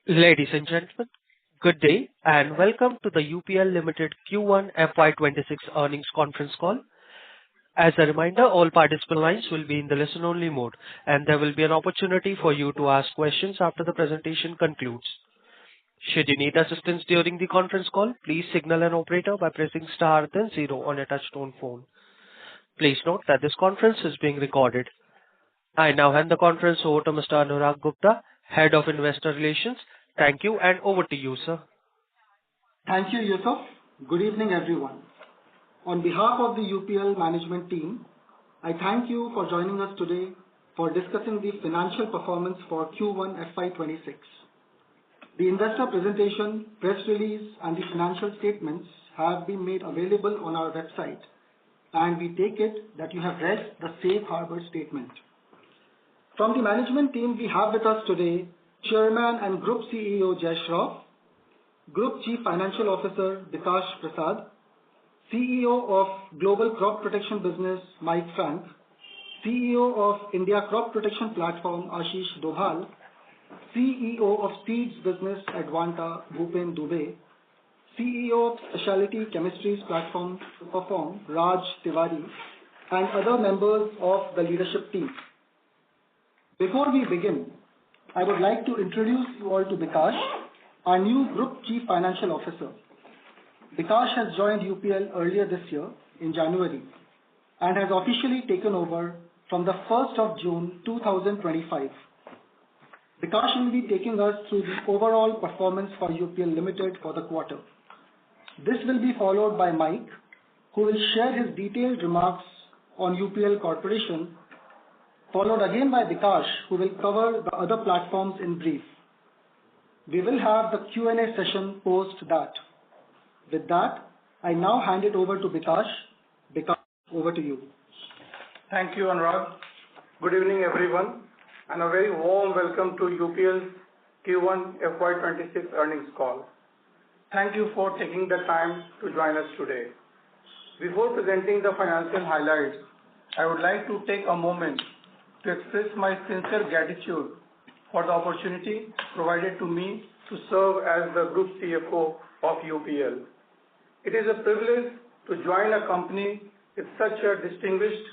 Ladies and gentlemen, good day, and welcome to the UPL Ltd Q1 FY 26 earnings conference call. As a reminder, all participant lines will be in the listen-only mode, and there will be an opportunity for you to ask questions after the presentation concludes. Should you need assistance during the conference call, please signal an operator by pressing star then zero on a touchtone phone. Please note that this conference is being recorded. I now hand the conference over to Mr. Anurag Gupta, Head of Investor Relations. Thank you, and over to you, sir. Thank you, Yusuf. Good evening, everyone. On behalf of the UPL management team, I thank you for joining us today for discussing the financial performance for Q1 FY 26. The investor presentation, press release, and the financial statements have been made available on our website, and we take it that you have read the safe harbor statement. From the management team, we have with us today Chairman and Group CEO Jai Shroff, Group Chief Financial Officer Bikash Prasad, CEO of Global Crop Protection Business Mike Frank, CEO of India Crop Protection Platform Ashish Dobhal, CEO of Seeds Business Advanta Bhupen Dubey, CEO of Specialty Chemistries Platform Superform Raj Tiwari, and other members of the leadership team. Before we begin, I would like to introduce you all to Bikash, our new Group Chief Financial Officer. Bikash has joined UPL earlier this year in January and has officially taken over from the 1st of June 2025. Bikash will be taking us through the overall performance for UPL Limited for the quarter. This will be followed by Mike, who will share his detailed remarks on UPL Corporation, followed again by Bikash, who will cover the other platforms in brief. We will have the Q&A session post that. With that, I now hand it over to Bikash. Bikash, over to you. Thank you, Anurag. Good evening, everyone, and a very warm welcome to UPL's Q1 FY 26 earnings call. Thank you for taking the time to join us today. Before presenting the financial highlights, I would like to take a moment to express my sincere gratitude for the opportunity provided to me to serve as the Group CFO of UPL. It is a privilege to join a company with such a distinguished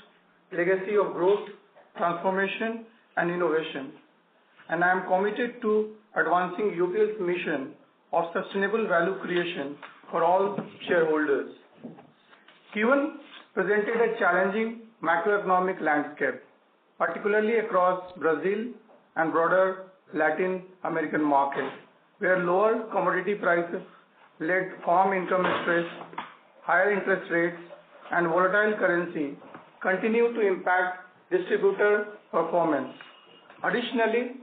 legacy of growth, transformation, and innovation, and I am committed to advancing UPL's mission of sustainable value creation for all shareholders. Q1 presented a challenging macroeconomic landscape, particularly across Brazil and broader Latin American markets, where lower commodity prices led farm income stress, higher interest rates, and volatile currency continue to impact distributor performance. Additionally,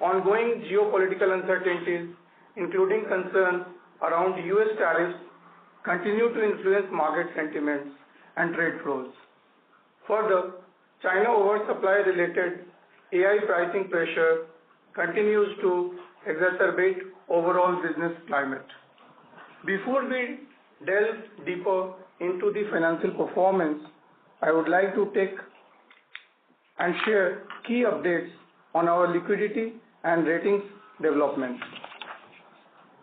ongoing geopolitical uncertainties, including concerns around US tariffs, continue to influence market sentiments and trade flows. Further, China oversupply-related AI pricing pressure continues to exacerbate overall business climate. Before we delve deeper into the financial performance, I would like to take and share key updates on our liquidity and ratings development.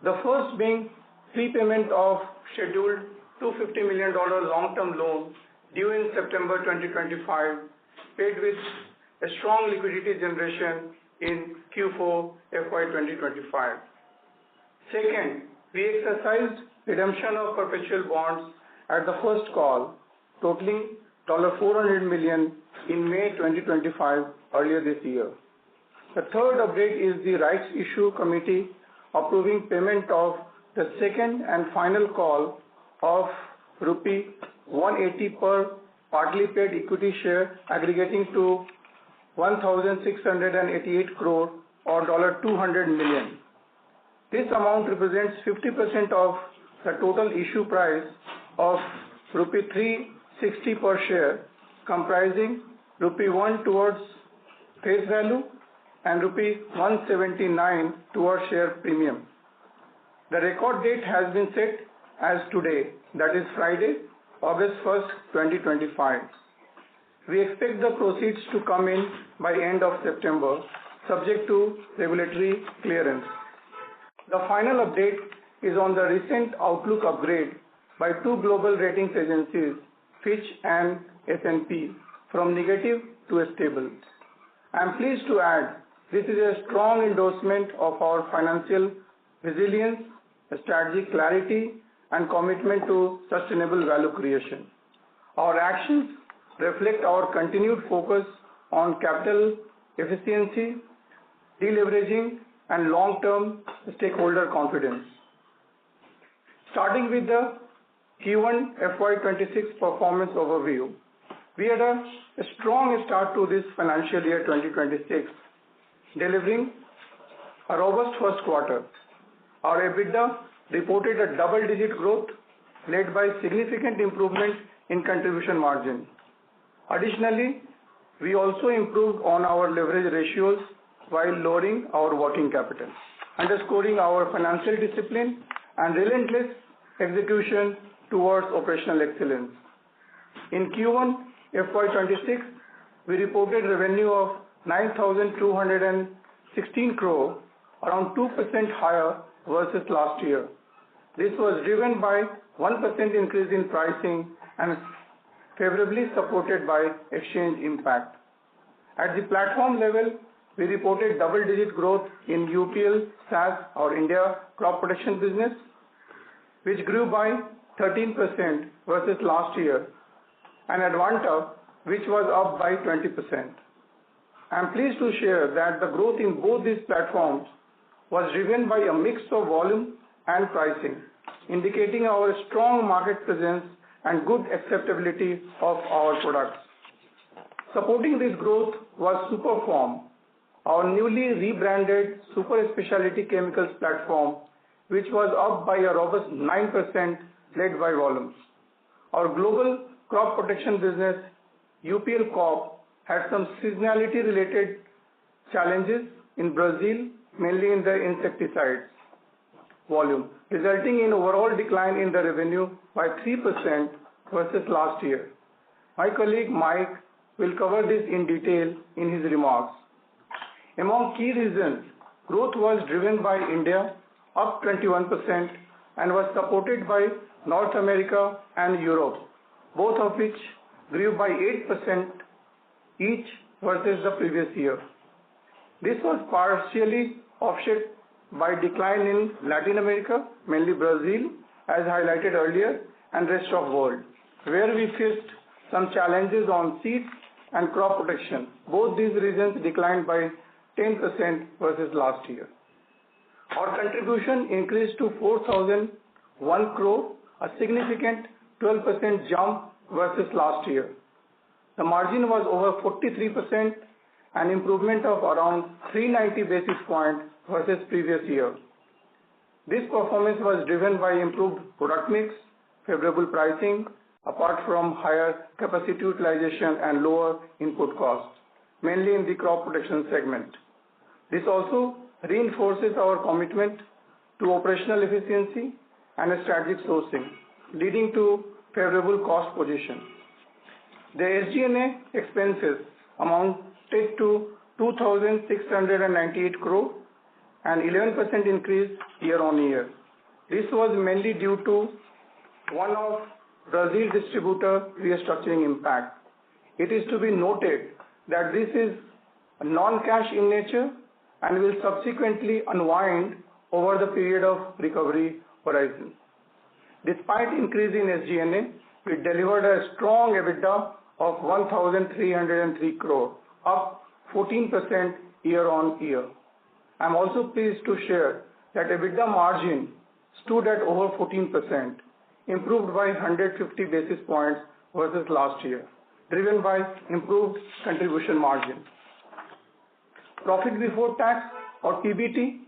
The first being prepayment of scheduled $250 million long-term loan due in September 2025, paid with a strong liquidity generation in Q4 FY 2025. Second, we exercised redemption of perpetual bonds at the first call, totaling $400 million in May 2025 earlier this year. The third update is the rights issue committee approving payment of the second and final call of rupee 180 per partly paid equity share aggregating to 1,688 crore or $200 million. This amount represents 50% of the total issue price of rupee 360 per share, comprising rupee 1 towards face value and rupee 179 towards share premium. The record date has been set as today, that is Friday, August 1st, 2025. We expect the proceeds to come in by end of September, subject to regulatory clearance. The final update is on the recent outlook upgrade by two global ratings agencies, Fitch and S&P, from negative to a stable. I am pleased to add this is a strong endorsement of our financial resilience, strategic clarity, and commitment to sustainable value creation. Our actions reflect our continued focus on capital efficiency, deleveraging, and long-term stakeholder confidence. Starting with the Q1 FY26 performance overview, we had a strong start to this financial year 2026, delivering a robust first quarter. Our EBITDA reported a double-digit growth led by significant improvement in contribution margin. Additionally, we also improved on our leverage ratios while lowering our working capital, underscoring our financial discipline and relentless execution towards operational excellence. In Q1 FY26, we reported revenue of 9,216 crore, around 2% higher versus last year. This was driven by 1% increase in pricing and favorably supported by exchange impact. At the platform level, we reported double-digit growth in UPL SAS, our India crop protection business, which grew by 13% versus last year, and Advanta, which was up by 20%. I am pleased to share that the growth in both these platforms was driven by a mix of volume and pricing, indicating our strong market presence and good acceptability of our products. Supporting this growth was Superform, our newly rebranded super specialty chemicals platform, which was up by a robust 9% led by volumes. Our global crop protection business, UPL Corp, had some seasonality related challenges in Brazil, mainly in the insecticides volume, resulting in overall decline in the revenue by 3% versus last year. My colleague Mike will cover this in detail in his remarks. Among key reasons, growth was driven by India, up 21%, and was supported by North America and Europe, both of which grew by 8% each versus the previous year. This was partially offset by decline in Latin America, mainly Brazil, as highlighted earlier, and rest of world, where we faced some challenges on seeds and crop protection. Both these regions declined by 10% versus last year. Our contribution increased to 4,001 crore, a significant 12% jump versus last year. The margin was over 43%, an improvement of around 390 basis points versus previous year. This performance was driven by improved product mix, favorable pricing, apart from higher capacity utilization and lower input costs, mainly in the crop protection segment. This also reinforces our commitment to operational efficiency and strategic sourcing, leading to favorable cost position. The SG&A expenses amounted to 2,698 crore, an 11% increase year-on-year. This was mainly due to one-off Brazil distributor restructuring impact. It is to be noted that this is non-cash in nature and will subsequently unwind over the period of recovery horizon. Despite increase in SG&A, we delivered a strong EBITDA of 1,303 crore, up 14% year-on-year. I am also pleased to share that EBITDA margin stood at over 14%, improved by 150 basis points versus last year, driven by improved contribution margin. Profit before tax, or PBT,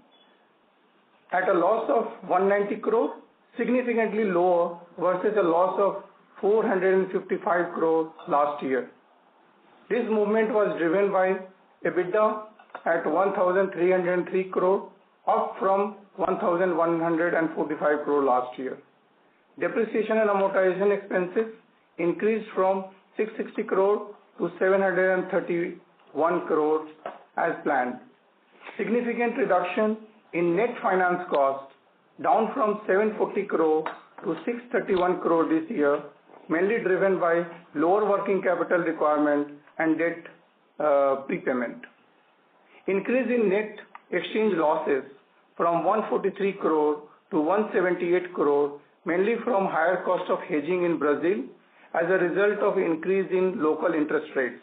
at a loss of 190 crore, significantly lower versus a loss of 455 crore last year. This movement was driven by EBITDA at 1,303 crore, up from 1,145 crore last year. Depreciation and amortization expenses increased from 660 crore to 731 crore as planned. Significant reduction in net finance cost, down from 740 crore to 631 crore this year, mainly driven by lower working capital requirement and debt prepayment. Increase in net exchange losses from 143 crore to 178 crore, mainly from higher cost of hedging in Brazil as a result of increase in local interest rates.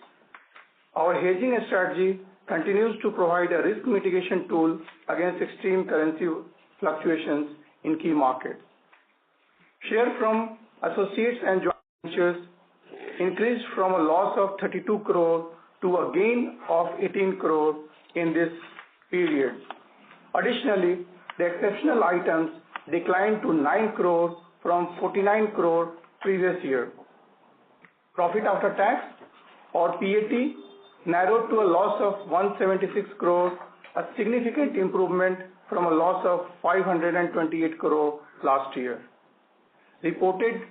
Our hedging strategy continues to provide a risk mitigation tool against extreme currency fluctuations in key markets. Share from associates and joint ventures increased from a loss of 32 crore to a gain of 18 crore in this period. Additionally, the exceptional items declined to 9 crore from 49 crore previous year. Profit after tax, or PAT, narrowed to a loss of 176 crore, a significant improvement from a loss of 528 crore last year. Reported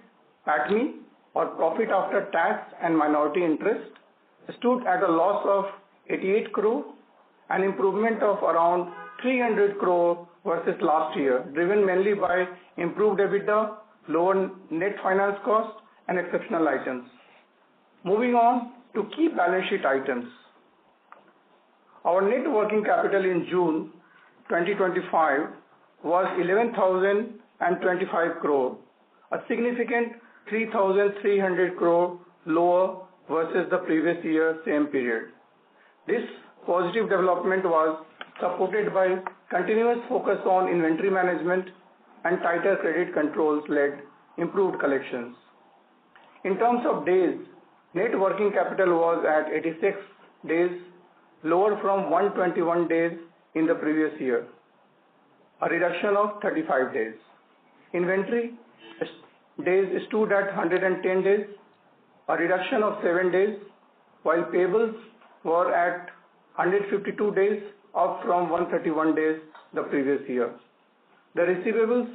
PATMI, or profit after tax and minority interest, stood at a loss of 88 crore, an improvement of around 300 crore versus last year, driven mainly by improved EBITDA, lower net finance cost, and exceptional items. Moving on to key balance sheet items. Our net working capital in June 2025 was 11,025 crore, a significant 3,300 crore lower versus the previous year same period. This positive development was supported by continuous focus on inventory management and tighter credit controls led improved collections. In terms of days, net working capital was at 86 days, lower from 121 days in the previous year, a reduction of 35 days. Inventory days stood at 110 days, a reduction of 7 days, while payables were at 152 days, up from 131 days the previous year. The receivables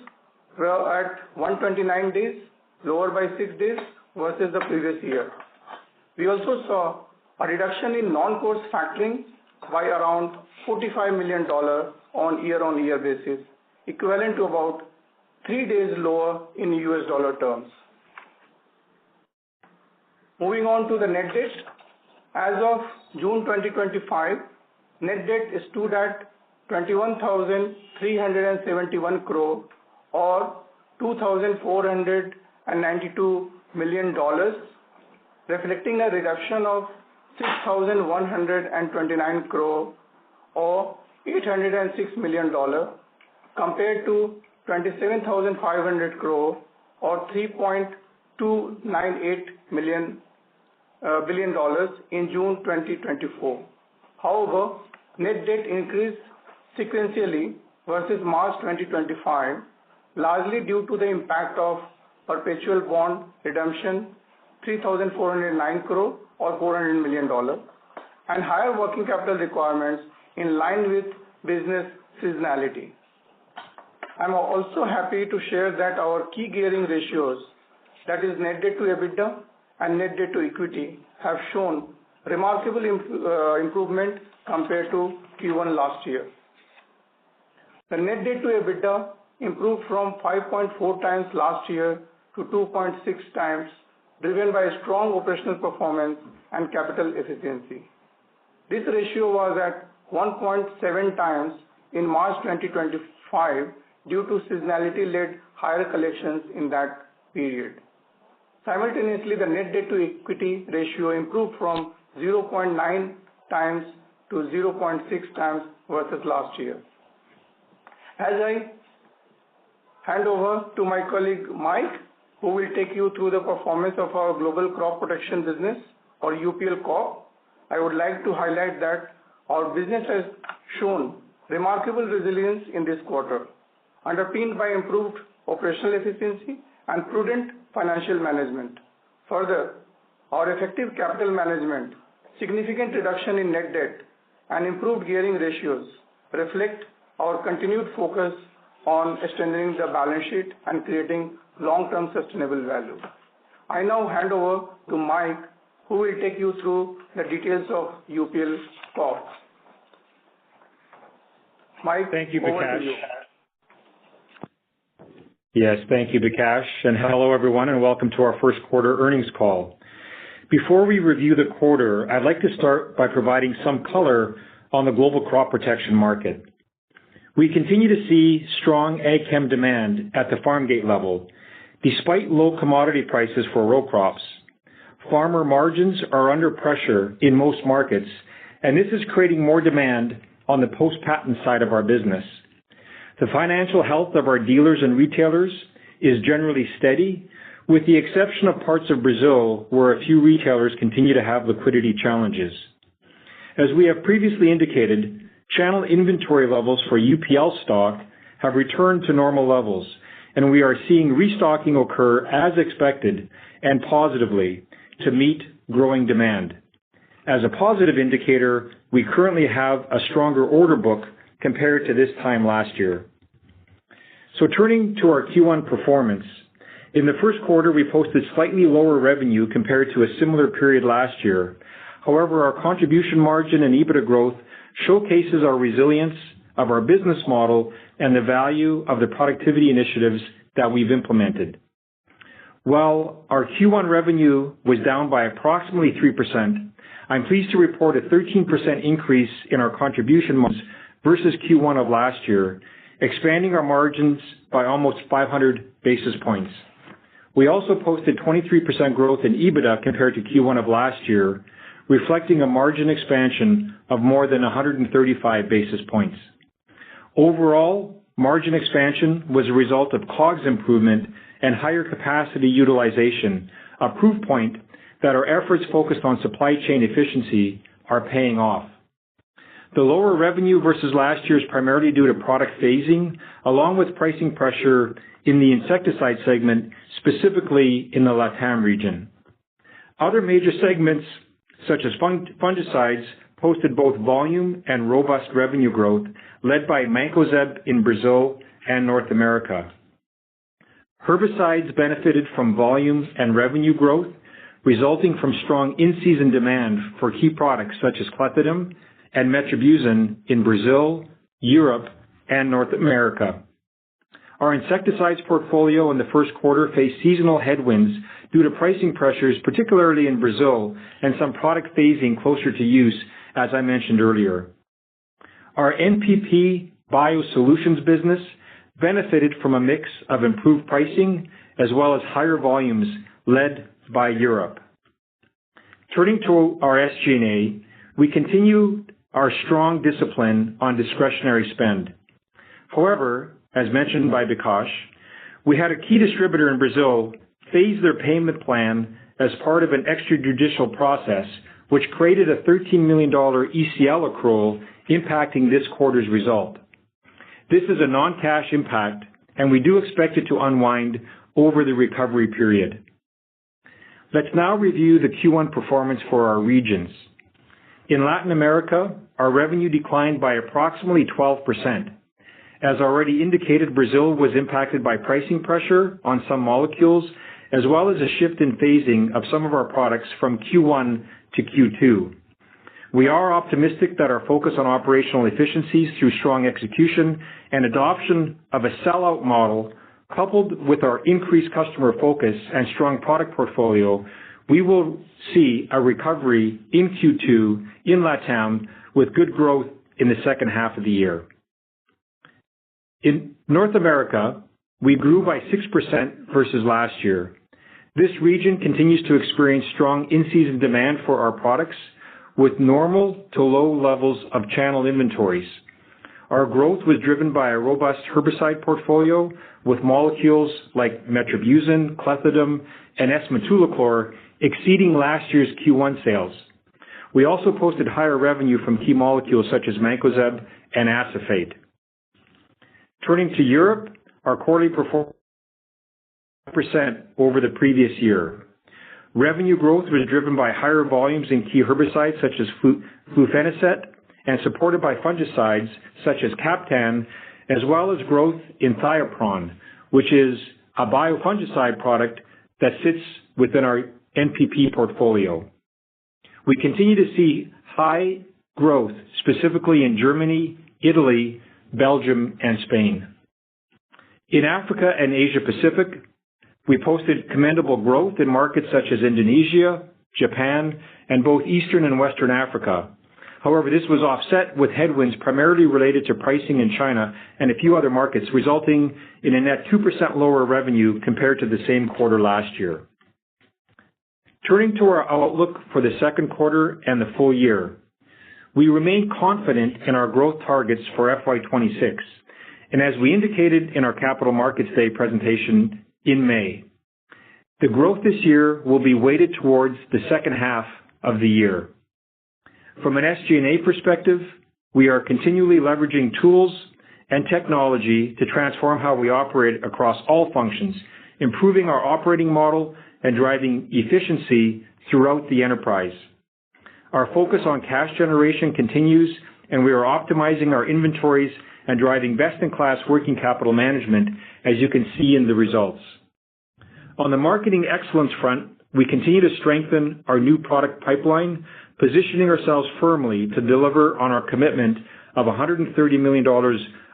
were at 129 days, lower by 6 days versus the previous year. We also saw a reduction in non-course factoring by around $45 million on year-on-year basis, equivalent to about 3 days lower in US dollar terms. Moving on to the net debt. As of June 2025, net debt stood at 21,371 crore or $2,492 million, reflecting a reduction of 6,129 crore or $806 million compared to 27,500 crore or $3.298 billion in June 2024. However, net debt increased sequentially versus March 2025, largely due to the impact of perpetual bond redemption 3,409 crore or $400 million and higher working capital requirements in line with business seasonality. I am also happy to share that our key gearing ratios, that is net debt to EBITDA and net debt to equity, have shown remarkable improvement compared to Q1 last year. The net debt to EBITDA improved from 5.4 times last year to 2.6 times, driven by strong operational performance and capital efficiency. This ratio was at 1.7 times in March 2025 due to seasonality-led higher collections in that period. Simultaneously, the net debt to equity ratio improved from 0.9 times to 0.6 times versus last year. As I hand over to my colleague Mike, who will take you through the performance of our global crop protection business, or UPL Corp, I would like to highlight that our business has shown remarkable resilience in this quarter, underpinned by improved operational efficiency and prudent financial management. Further, our effective capital management, significant reduction in net debt, and improved gearing ratios reflect our continued focus on strengthening the balance sheet and creating long-term sustainable value. I now hand over to Mike, who will take you through the details of UPL Corp. Mike, Thank you, over Bikash. to you. Yes, thank you, Bikash. And hello, everyone, and welcome to our first quarter earnings call. Before we review the quarter, I'd like to start by providing some color on the global crop protection market. We continue to see strong ag chem demand at the farm gate level, despite low commodity prices for row crops. Farmer margins are under pressure in most markets, and this is creating more demand on the post-patent side of our business. The financial health of our dealers and retailers is generally steady, with the exception of parts of Brazil where a few retailers continue to have liquidity challenges. As we have previously indicated, channel inventory levels for UPL stock have returned to normal levels, and we are seeing restocking occur as expected and positively to meet growing demand. As a positive indicator, we currently have a stronger order book compared to this time last year. So turning to our Q1 performance, in the first quarter we posted slightly lower revenue compared to a similar period last year. However, our contribution margin and EBITDA growth showcases our resilience of our business model and the value of the productivity initiatives that we've implemented. While our Q1 revenue was down by approximately 3%, I'm pleased to report a 13% increase in our contribution margins versus Q1 of last year, expanding our margins by almost 500 basis points. We also posted 23% growth in EBITDA compared to Q1 of last year, reflecting a margin expansion of more than 135 basis points. Overall, margin expansion was a result of COGS improvement and higher capacity utilization, a proof point that our efforts focused on supply chain efficiency are paying off. The lower revenue versus last year is primarily due to product phasing, along with pricing pressure in the insecticide segment, specifically in the LATAM region. Other major segments, such as fungicides, posted both volume and robust revenue growth, led by Mancozeb in Brazil and North America. Herbicides benefited from volume and revenue growth, resulting from strong in-season demand for key products such as clethodim and metribuzin in Brazil, Europe, and North America. Our insecticides portfolio in the first quarter faced seasonal headwinds due to pricing pressures, particularly in Brazil, and some product phasing closer to use, as I mentioned earlier. Our NPP Biosolutions business benefited from a mix of improved pricing as well as higher volumes led by Europe. Turning to our SG&A, we continue our strong discipline on discretionary spend. However, as mentioned by Bikash, we had a key distributor in Brazil phase their payment plan as part of an extrajudicial process, which created a $13 million ECL accrual impacting this quarter's result. This is a non-cash impact, and we do expect it to unwind over the recovery period. Let's now review the Q1 performance for our regions. In Latin America, our revenue declined by approximately 12%. As already indicated, Brazil was impacted by pricing pressure on some molecules, as well as a shift in phasing of some of our products from Q1 to Q2. We are optimistic that our focus on operational efficiencies through strong execution and adoption of a sell-out model, coupled with our increased customer focus and strong product portfolio, we will see a recovery in Q2 in LATAM with good growth in the second half of the year. In North America, we grew by 6% versus last year. This region continues to experience strong in-season demand for our products with normal to low levels of channel inventories. Our growth was driven by a robust herbicide portfolio with molecules like metribuzin, clethodim, and S-metolachlor exceeding last year's Q1 sales. We also posted higher revenue from key molecules such as Mancozeb and acephate. Turning to Europe, our quarterly performance percent over the previous year. Revenue growth was driven by higher volumes in key herbicides such as flufenicet and supported by fungicides such as Captan, as well as growth in thiopron, which is a biofungicide product that sits within our NPP portfolio. We continue to see high growth, specifically in Germany, Italy, Belgium, and Spain. In Africa and Asia Pacific, we posted commendable growth in markets such as Indonesia, Japan, and both Eastern and Western Africa. However, this was offset with headwinds primarily related to pricing in China and a few other markets, resulting in a net 2% lower revenue compared to the same quarter last year. Turning to our outlook for the second quarter and the full year, we remain confident in our growth targets for FY26, and as we indicated in our Capital Markets Day presentation in May, the growth this year will be weighted towards the second half of the year. From an SG&A perspective, we are continually leveraging tools and technology to transform how we operate across all functions, improving our operating model and driving efficiency throughout the enterprise. Our focus on cash generation continues, and we are optimizing our inventories and driving best-in-class working capital management, as you can see in the results. On the marketing excellence front, we continue to strengthen our new product pipeline, positioning ourselves firmly to deliver on our commitment of $130 million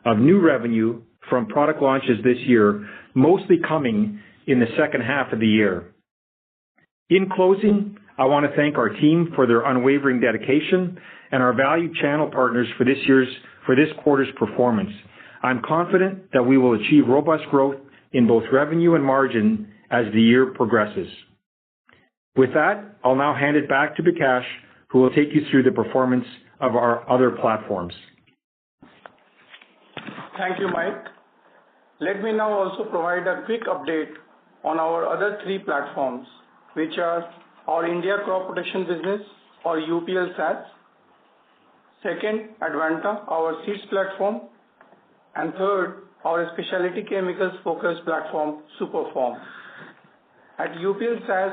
of new revenue from product launches this year, mostly coming in the second half of the year. In closing, I want to thank our team for their unwavering dedication and our valued channel partners for this quarter's performance. I'm confident that we will achieve robust growth in both revenue and margin as the year progresses. With that, I'll now hand it back to Bikash, who will take you through the performance of our other platforms. Thank you, Mike. Let me now also provide a quick update on our other three platforms, which are our India crop protection business, or UPL SAS. Second, Advanta, our seeds platform. And third, our specialty chemicals focused platform, Superform. At UPL SAS,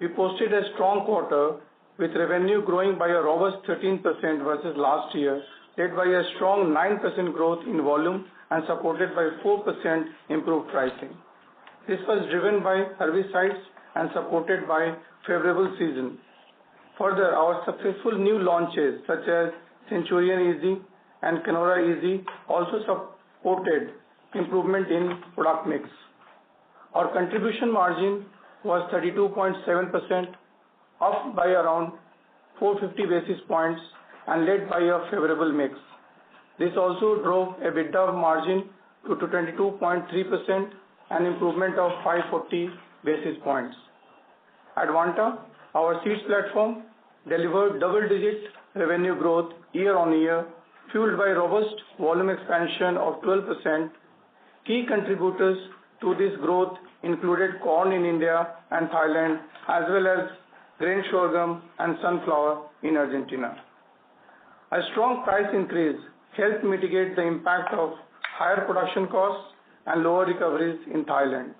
we posted a strong quarter with revenue growing by a robust 13% versus last year, led by a strong 9% growth in volume and supported by 4% improved pricing. This was driven by herbicides and supported by favorable season. Further, our successful new launches such as Centurion Easy and Canora Easy also supported improvement in product mix. Our contribution margin was 32.7%, up by around 450 basis points and led by a favorable mix. This also drove EBITDA margin to 22.3%, an improvement of 540 basis points. Advanta, our seeds platform, delivered double-digit revenue growth year-on-year, fueled by robust volume expansion of 12%. Key contributors to this growth included corn in India and Thailand, as well as grain sorghum and sunflower in Argentina. A strong price increase helped mitigate the impact of higher production costs and lower recoveries in Thailand.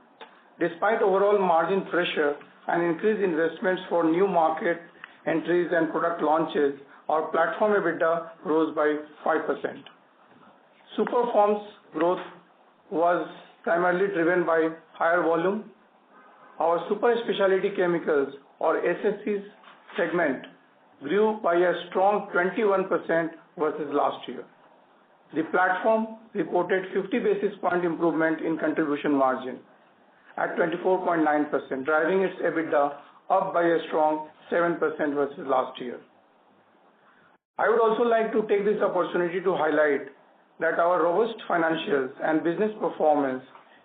Despite overall margin pressure and increased investments for new market entries and product launches, our platform EBITDA rose by 5%. Superform's growth was primarily driven by higher volume. Our super specialty chemicals, or SSCs segment, grew by a strong 21% versus last year. The platform reported 50 basis point improvement in contribution margin at 24.9%, driving its EBITDA up by a strong 7% versus last year. I would also like to take this opportunity to highlight that our robust financials and business performance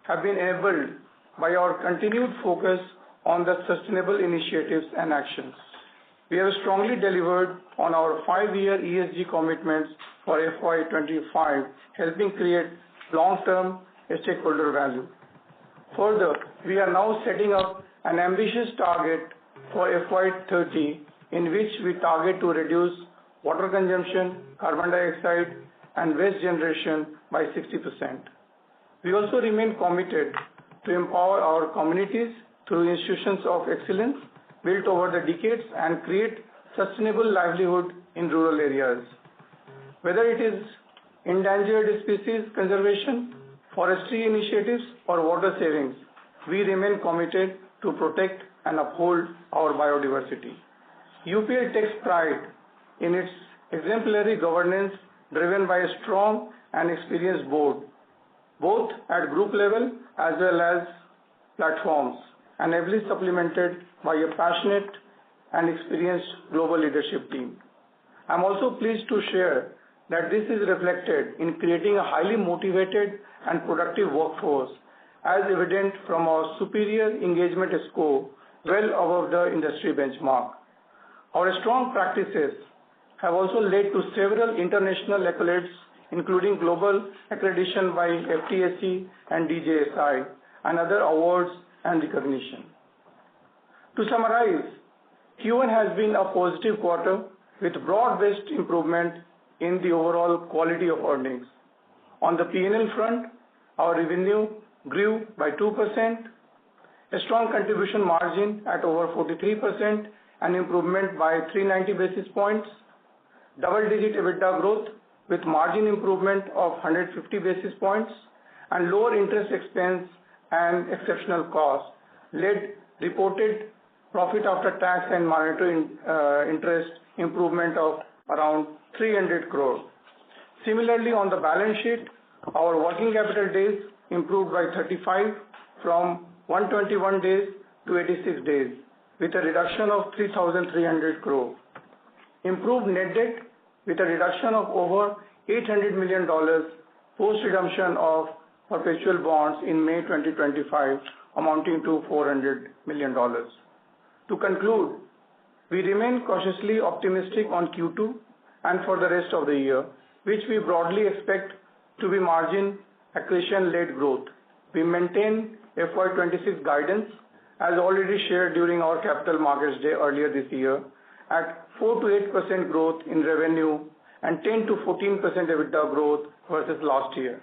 have been enabled by our continued focus on the sustainable initiatives and actions. We have strongly delivered on our 5-year ESG commitments for FY25, helping create long-term stakeholder value. Further, we are now setting up an ambitious target for FY30, in which we target to reduce water consumption, carbon dioxide, and waste generation by 60%. We also remain committed to empower our communities through institutions of excellence built over the decades and create sustainable livelihood in rural areas. Whether it is endangered species conservation, forestry initiatives, or water savings, we remain committed to protect and uphold our biodiversity. UPL takes pride in its exemplary governance driven by a strong and experienced board, both at group level as well as platforms, and heavily supplemented by a passionate and experienced global leadership team. I'm also pleased to share that this is reflected in creating a highly motivated and productive workforce, as evident from our superior engagement score well above the industry benchmark. Our strong practices have also led to several international accolades, including global accreditation by FTSE and DJSI, and other awards and recognition. To summarize, Q1 has been a positive quarter with broad-based improvement in the overall quality of earnings. On the P&L front, our revenue grew by 2%, a strong contribution margin at over 43%, an improvement by 390 basis points, double-digit EBITDA growth with margin improvement of 150 basis points, and lower interest expense and exceptional costs led reported profit after tax and monetary interest improvement of around 300 crore. Similarly, on the balance sheet, our working capital days improved by 35 from 121 days to 86 days, with a reduction of 3,300 crore. Improved net debt with a reduction of over $800 million post-redemption of perpetual bonds in May 2025, amounting to $400 million. To conclude, we remain cautiously optimistic on Q2 and for the rest of the year, which we broadly expect to be margin accretion-led growth. We maintain FY26 guidance, as already shared during our Capital Markets Day earlier this year, at 4 to 8% growth in revenue and 10 to 14% EBITDA growth versus last year.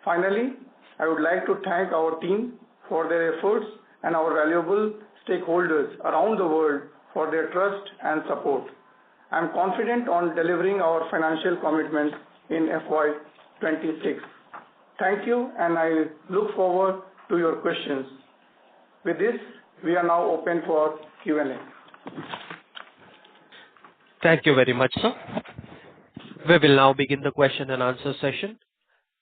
Finally, I would like to thank our team for their efforts and our valuable stakeholders around the world for their trust and support. I am confident on delivering our financial commitments in FY26. Thank you, and I look forward to your questions. With this, we are now open for Q&A. Thank you very much, sir. We will now begin the question and answer session.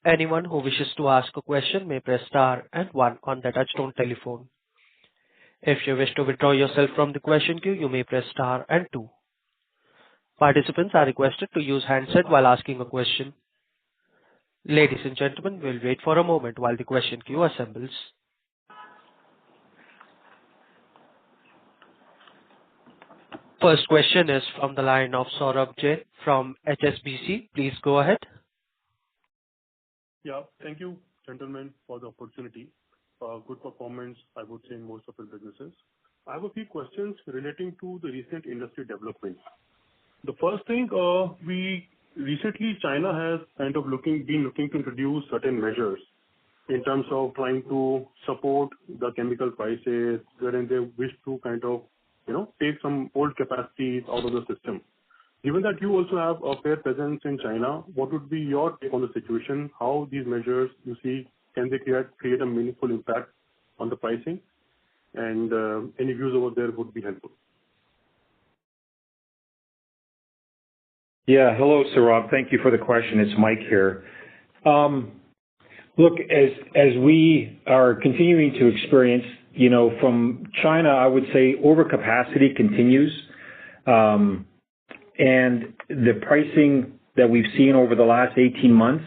Anyone who wishes to ask a question may press star and one on the touchtone telephone. If you wish to withdraw yourself from the question queue, you may press star and two. Participants are requested to use handset while asking a question. Ladies and gentlemen, we'll wait for a moment while the question queue assembles. First question is from the line of Saurabh Jain from HSBC. Please go ahead. Yeah, thank you, gentlemen, for the opportunity. Good performance, I would say, in most of the businesses. I have a few questions relating to the recent industry developments. The first thing, recently China has kind of been looking to introduce certain measures in terms of trying to support the chemical prices, wherein they wish to kind of, take some old capacities out of the system. Given that you also have a fair presence in China, what would be your take on the situation? How these measures, you see, can they create a meaningful impact on the pricing? And any views over there would be helpful. Yeah, hello, Saurabh. Thank you for the question. It's Mike here. Look, as we are continuing to experience, from China, I would say overcapacity continues. And the pricing that we've seen over the last 18 months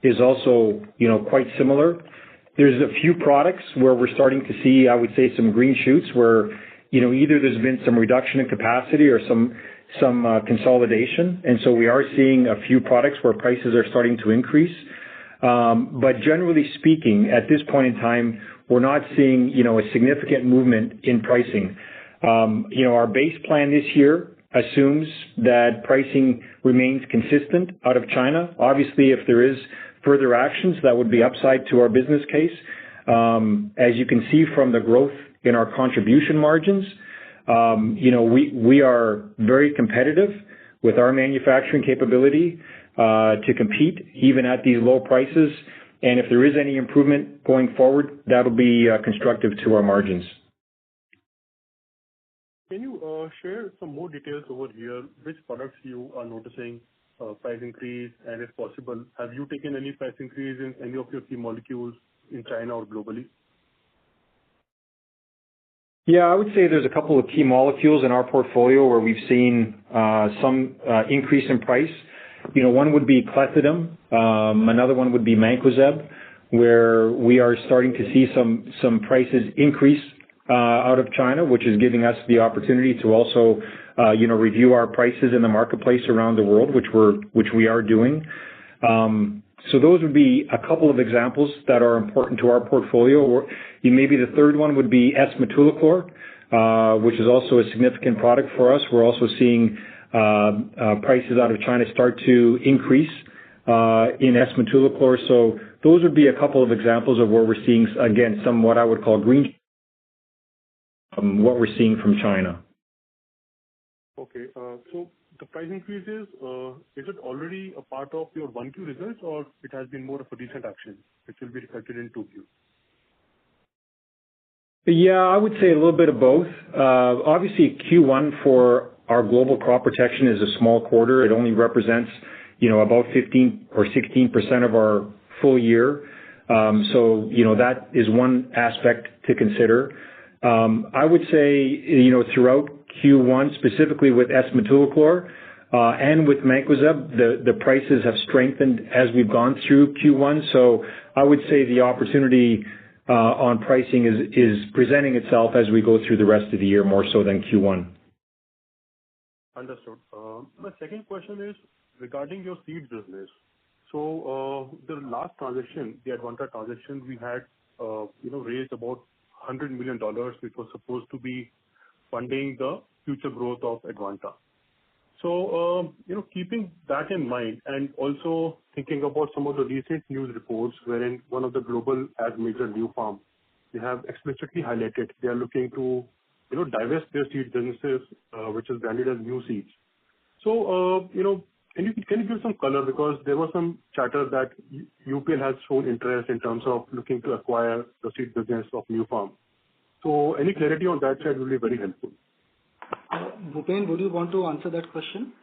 is also, quite similar. There's a few products where we're starting to see, I would say, some green shoots where, either there's been some reduction in capacity or some consolidation. And so we are seeing a few products where prices are starting to increase. But generally speaking, at this point in time, we're not seeing, a significant movement in pricing. Our base plan this year assumes that pricing remains consistent out of China. Obviously, if there is further actions, that would be upside to our business case. As you can see from the growth in our contribution margins, we are very competitive with our manufacturing capability to compete even at these low prices. And if there is any improvement going forward, that'll be constructive to our margins. Can you share some more details over here? Which products you are noticing price increase? And if possible, have you taken any price increase in any of your key molecules in China or globally? Yeah, I would say there's a couple of key molecules in our portfolio where we've seen some increase in price. One would be clethodim, another one would be mancozeb, where we are starting to see some prices increase out of China, which is giving us the opportunity to also review our prices in the marketplace around the world, which we are doing. So those would be a couple of examples that are important to our portfolio. Maybe the third one would be S-metolachlor, which is also a significant product for us. We're also seeing prices out of China start to increase in S-metolachlor. So those would be a couple of examples of where we're seeing, again, some what I would call green, what we're seeing from China. Okay. So the price increases, is it already a part of your 1Q results, or it has been more of a recent action which will be reflected in 2Q? Yeah, I would say a little bit of both. Obviously, Q1 for our global crop protection is a small quarter. It only represents, about 15 or 16% of our full year. So, that is one aspect to consider. I would say, throughout Q1, specifically with S-metolachlor and with mancozeb, the prices have strengthened as we've gone through Q1. So I would say the opportunity on pricing is presenting itself as we go through the rest of the year more so than Q1. Understood. My second question is regarding your seeds business. So the last transaction, the Advanta transaction, we had raised about $100 million, which was supposed to be funding the future growth of Advanta. So, keeping that in mind and also thinking about some of the recent news reports wherein one of the global ag major new farm, they have explicitly highlighted they are looking to, divest their seed businesses, which is branded as new seeds. So, can you give some color, because there was some chatter that UPL has shown interest in terms of looking to acquire the seed business of new farm. So any clarity on that side will be very helpful. Bhupen, would you want to answer that question?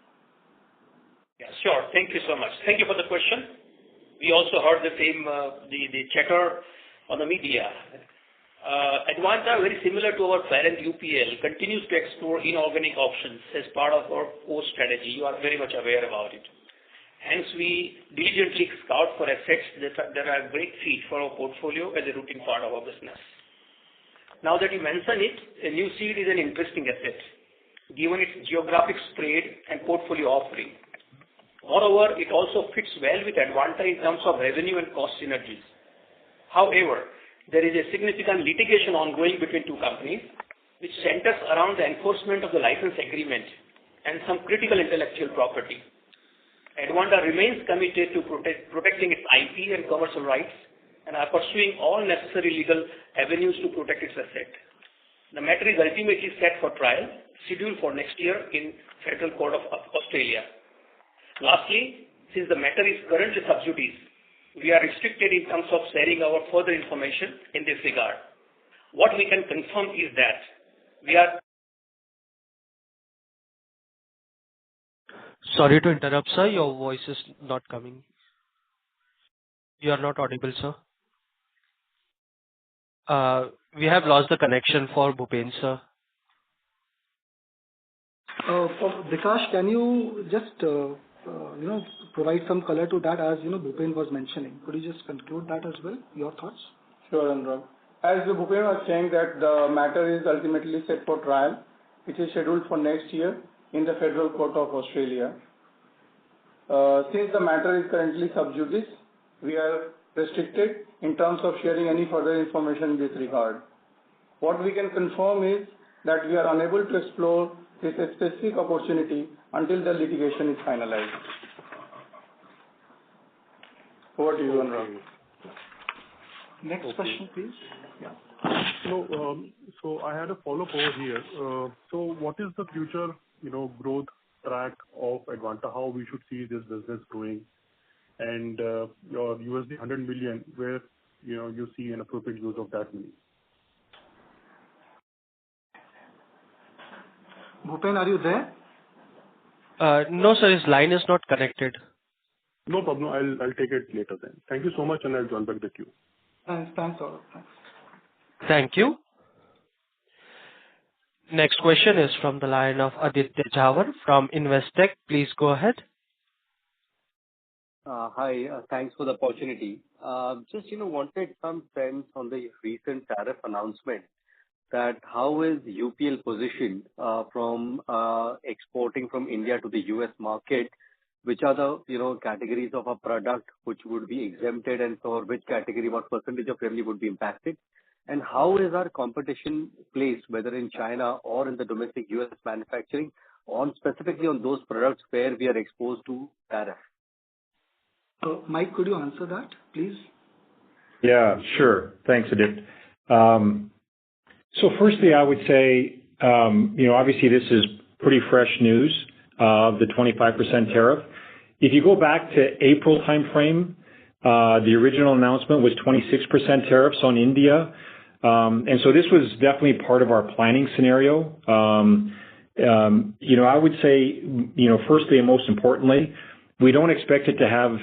Yeah, sure. Thank you so much. Thank you for the question. We also heard the same, the chatter on the media. Advanta, very similar to our parent UPL, continues to explore inorganic options as part of our core strategy. You are very much aware about it. Hence, we diligently scout for assets that are a great fit for our portfolio as a routine part of our business. Now that you mention it, a new seed is an interesting asset, given its geographic spread and portfolio offering. Moreover, it also fits well with Advanta in terms of revenue and cost synergies. However, there is a significant litigation ongoing between two companies, which centers around the enforcement of the license agreement and some critical intellectual property. Advanta remains committed to protecting its IP and commercial rights and are pursuing all necessary legal avenues to protect its asset. The matter is ultimately set for trial, scheduled for next year in Federal Court of Australia. Lastly, since the matter is currently sub judice, we are restricted in terms of sharing our further information in this regard. What we can confirm is that we are... Sorry to interrupt, sir. Your voice is not coming. You are not audible, sir. We have lost the connection for Bhupen, sir. Vikash, can you just provide some color to that, as Bhupen was mentioning? Could you just conclude that as well? Your thoughts? Sure, Anurag. As Bhupen was saying that the matter is ultimately set for trial, which is scheduled for next year in the Federal Court of Australia. Since the matter is currently sub judice, we are restricted in terms of sharing any further information in this regard. What we can confirm is that we are unable to explore this specific opportunity until the litigation is finalized. Over to you, Anurag. Next question, please. Yeah. So I had a follow-up over here. So what is the future, growth track of Advanta? How we should see this business growing? And your USD 100 million, where you see an appropriate use of that money? Bhupen, are you there? No, sir, his line is not connected. No problem. I'll take it later then. Thank you so much, and I'll join back the queue. Thanks, Saurabh. Thanks. Thank you. Next question is from the line of Aditya Jhawar from Investec. Please go ahead. Hi. Thanks for the opportunity. Just, wanted some sense on the recent tariff announcement that how is UPL positioned from exporting from India to the U.S. market? Which are the, categories of a product which would be exempted, and for which category, what percentage of revenue would be impacted? And how is our competition placed, whether in China or in the domestic U.S. manufacturing, specifically on those products where we are exposed to tariff? Mike, could you answer that, please? Yeah, sure. Thanks, Adit. So firstly, I would say, obviously this is pretty fresh news of the 25% tariff. If you go back to April timeframe, the original announcement was 26% tariffs on India. And so this was definitely part of our planning scenario. I would say, firstly and most importantly, we don't expect it to have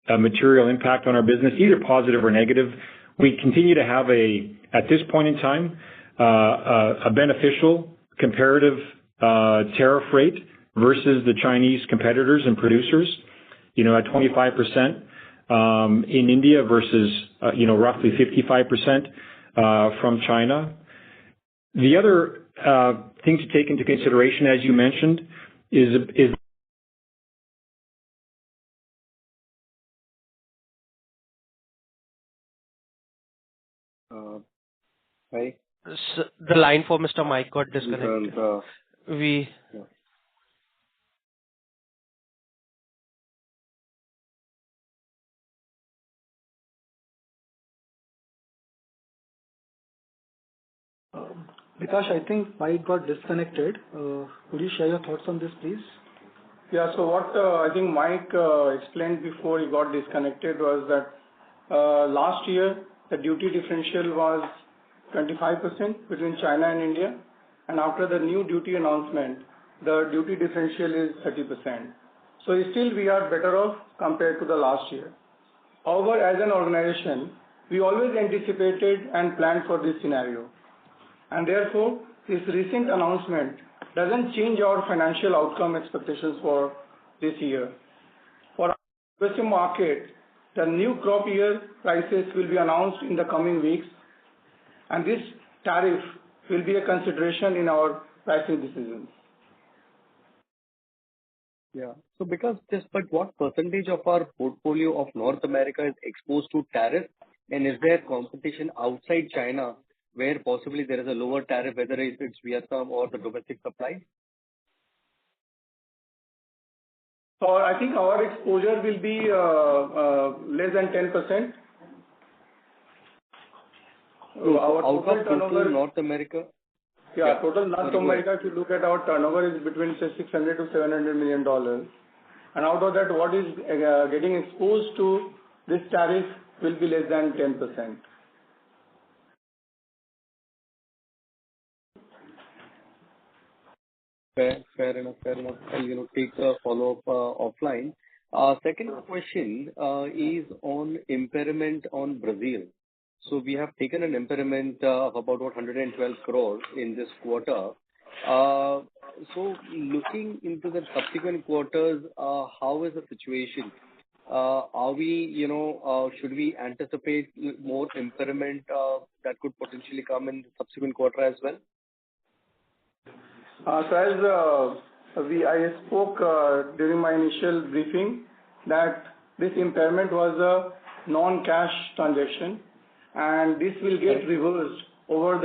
a material impact on our business, either positive or negative. We continue to have at this point in time, a beneficial comparative tariff rate versus the Chinese competitors and producers, at 25% in India versus, roughly 55% from China. The other thing to take into consideration, as you mentioned, is Right? The line for Mr. Mike got disconnected. Vikas, I think Mike got disconnected. Could you share your thoughts on this, please? Yeah. So what I think Mike explained before he got disconnected was that last year the duty differential was 25% between China and India, and after the new duty announcement, the duty differential is 30%. So still we are better off compared to the last year. However, as an organization, we always anticipated and planned for this scenario. And therefore, this recent announcement doesn't change our financial outcome expectations for this year. For our USA market, the new crop year prices will be announced in the coming weeks, and this tariff will be a consideration in our pricing decisions. Yeah. So but what percentage of our portfolio of North America is exposed to tariff? And is there competition outside China where possibly there is a lower tariff, whether it's Vietnam or the domestic supply? So I think our exposure will be less than 10%. So out of total North America? Yeah, total North America, if you look at our turnover, is between say $600 to $700 million. And out of that, what is getting exposed to this tariff will be less than 10%. Fair enough. I'll take the follow-up offline. Second question is on impairment on Brazil. So we have taken an impairment of about 112 crores in this quarter. So looking into the subsequent quarters, how is the situation? Are we, should we anticipate more impairment that could potentially come in the subsequent quarter as well? So as I spoke during my initial briefing that this impairment was a non-cash transaction, and this will get reversed over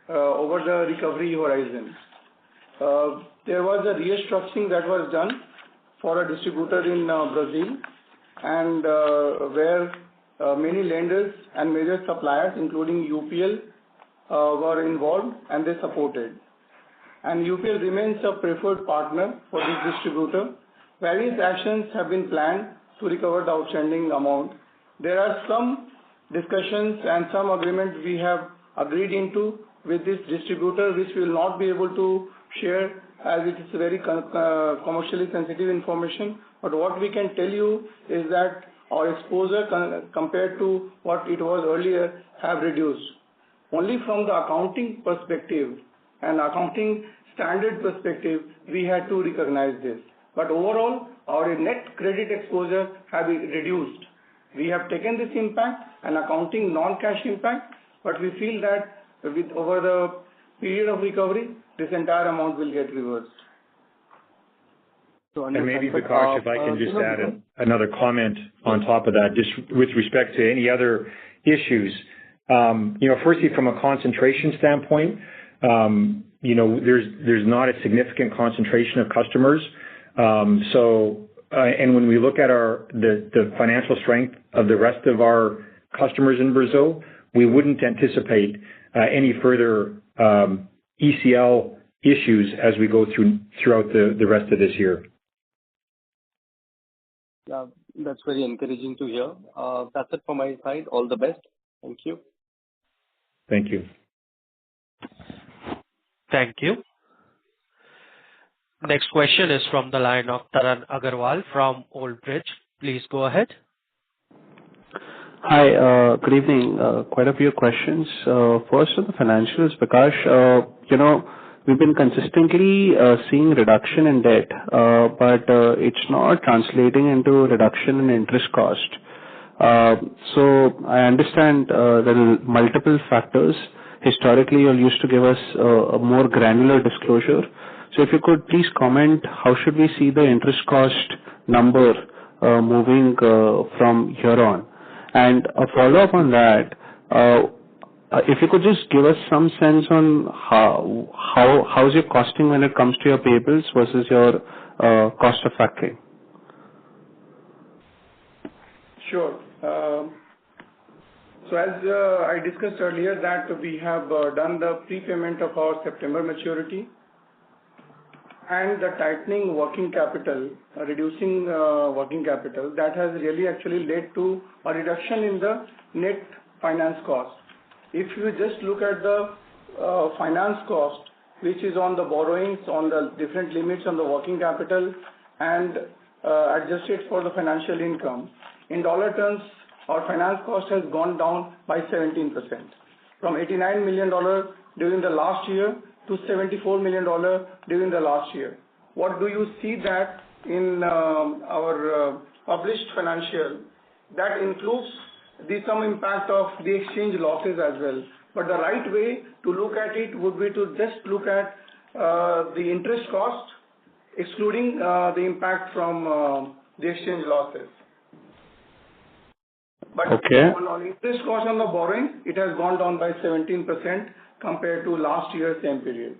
the recovery horizon. There was a restructuring that was done for a distributor in Brazil, and where many lenders and major suppliers, including UPL, were involved and they supported. And UPL remains a preferred partner for this distributor. Various actions have been planned to recover the outstanding amount. There are some discussions and some agreements we have agreed into with this distributor, which we will not be able to share as it is very commercially sensitive information. But what we can tell you is that our exposure compared to what it was earlier have reduced. Only from the accounting perspective and accounting standard perspective, we had to recognize this. But overall, our net credit exposure have been reduced. We have taken this impact, an accounting non-cash impact, but we feel that over the period of recovery, this entire amount will get reversed. And maybe, Vikas, if I can just add another comment on top of that, just with respect to any other issues. Firstly, from a concentration standpoint, there's not a significant concentration of customers. And when we look at the financial strength of the rest of our customers in Brazil, we wouldn't anticipate any further ECL issues as we go throughout the rest of this year. Yeah, that's very encouraging to hear. That's it from my side. All the best. Thank you. Thank you. Thank you. Next question is from the line of Taran Agarwal from Old Bridge. Please go ahead. Hi, good evening. Quite a few questions. First on the financials, Vikas, we've been consistently seeing reduction in debt, but it's not translating into reduction in interest cost. So I understand there are multiple factors. Historically, you used to give us a more granular disclosure. So if you could please comment, how should we see the interest cost number moving from here on? And a follow-up on that, if you could just give us some sense on how's your costing when it comes to your payables versus your cost of factoring. Sure. So as I discussed earlier that we have done the prepayment of our September maturity and the tightening working capital, reducing working capital, that has really actually led to a reduction in the net finance cost. If you just look at the finance cost, which is on the borrowings, on the different limits on the working capital and adjusted for the financial income, in dollar terms, our finance cost has gone down by 17%, from $89 million during the last year to $74 million during the last year. What do you see that in our published financial? That includes some impact of the exchange losses as well. But the right way to look at it would be to just look at the interest cost, excluding the impact from the exchange losses. But on interest cost on the borrowing, it has gone down by 17% compared to last year's same period.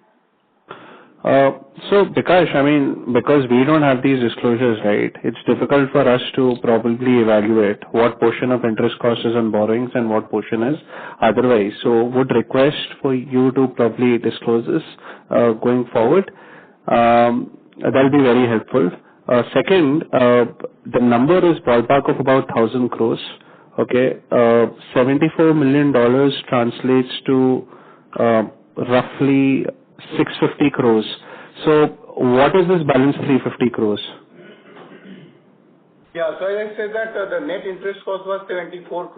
So, Bikash, because we don't have these disclosures, right, it's difficult for us to probably evaluate what portion of interest cost is on borrowings and what portion is otherwise. So, would request for you to probably disclose this going forward. That'll be very helpful. Second, the number is ballpark of about 1,000 crores. Okay, $74 million translates to roughly 650 crores. So what is this balance 350 crores? Yeah, so as I said that the net interest cost was 74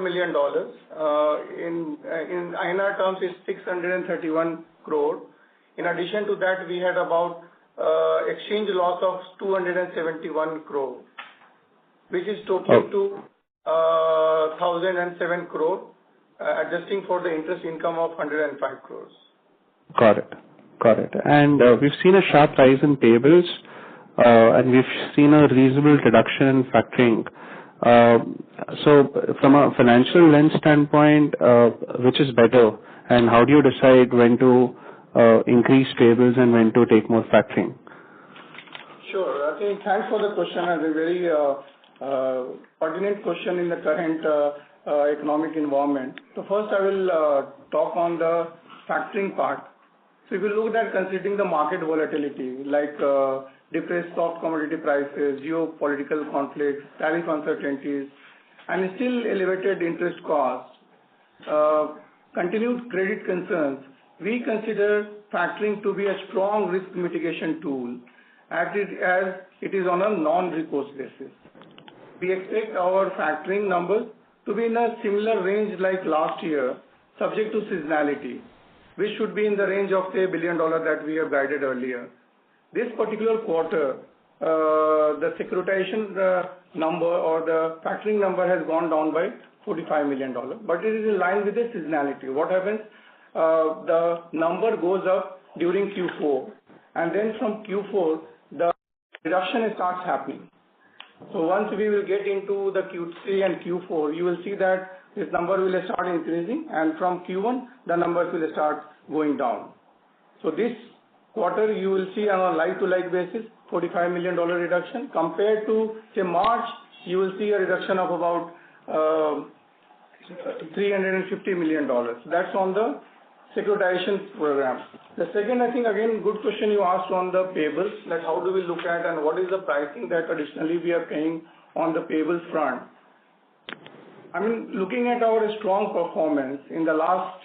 million. In INR terms, it's 631 crore. In addition to that, we had about exchange loss of 271 crore, which is total to 1,007 crore, adjusting for the interest income of 105 crores. Got it. And we've seen a sharp rise in payables, and we've seen a reasonable reduction in factoring. So from a financial lens standpoint, which is better, and how do you decide when to increase payables and when to take more factoring? Sure. I think thanks for the question, and a very pertinent question in the current economic environment. So first I will talk on the factoring part. So if you look at considering the market volatility, like depressed soft commodity prices, geopolitical conflicts, tariff uncertainties, and still elevated interest costs, continued credit concerns, we consider factoring to be a strong risk mitigation tool as it is on a non-recourse basis. We expect our factoring numbers to be in a similar range like last year, subject to seasonality, which should be in the range of, say, $1 billion that we have guided earlier. This particular quarter, the securitization number or the factoring number has gone down by $45 million, but it is in line with the seasonality. What happens? The number goes up during Q4, and then from Q4, the reduction starts happening. So once we will get into the Q3 and Q4, you will see that this number will start increasing, and from Q1, the numbers will start going down. So this quarter, you will see on a like-to-like basis, $45 million reduction. Compared to, say, March, you will see a reduction of about $350 million. That's on the securitization program. The second, I think, again, good question you asked on the payables, like how do we look at and what is the pricing that additionally we are paying on the payables front. I mean, looking at our strong performance in the last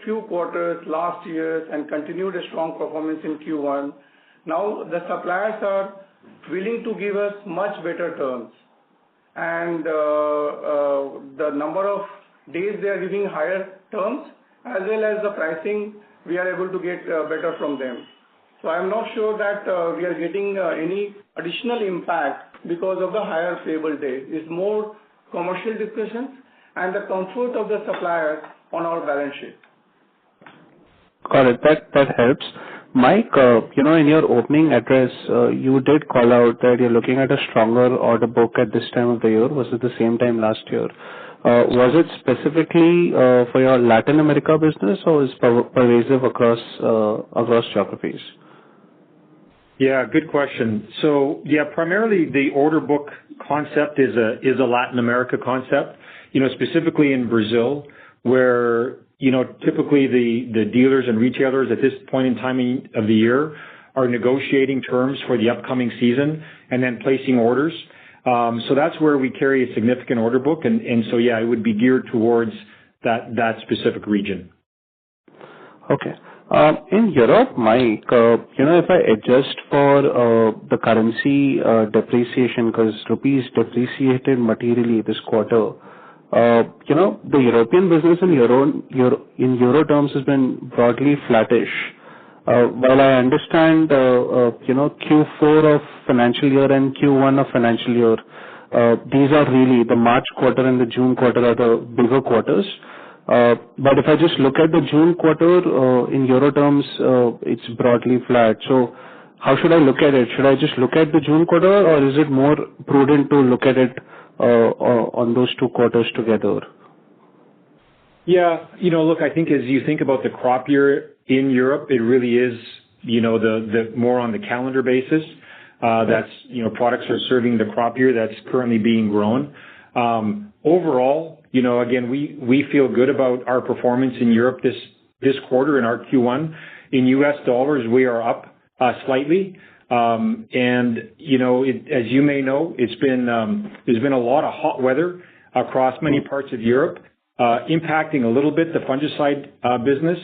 few quarters, last year, and continued a strong performance in Q1, now the suppliers are willing to give us much better terms. And the number of days they are giving higher terms, as well as the pricing, we are able to get better from them. So I'm not sure that we are getting any additional impact because of the higher payable days. It's more commercial discussions and the comfort of the suppliers on our balance sheet. Got it. That helps. Mike, in your opening address, you did call out that you're looking at a stronger order book at this time of the year. Was it the same time last year? Was it specifically for your Latin America business, or is pervasive across geographies? Yeah, good question. So, yeah, primarily the order book concept is a Latin America concept, specifically in Brazil, where, typically the dealers and retailers at this point in time of the year are negotiating terms for the upcoming season and then placing orders. So that's where we carry a significant order book. And so, yeah, it would be geared towards that specific region. Okay. In Europe, Mike, if I adjust for the currency depreciation, because rupees depreciated materially this quarter, the European business in euro terms has been broadly flattish. While I understand, Q4 of financial year and Q1 of financial year, these are really the March quarter and the June quarter are the bigger quarters. But if I just look at the June quarter, in euro terms, it's broadly flat. So how should I look at it? Should I just look at the June quarter, or is it more prudent to look at it on those two quarters together? Yeah, look, I think as you think about the crop year in Europe, it really is, the more on the calendar basis. That's, products are serving the crop year that's currently being grown. Overall, again, we feel good about our performance in Europe this quarter in our Q1. In US dollars, we are up slightly. And, as you may know, there's been a lot of hot weather across many parts of Europe, impacting a little bit the fungicide business.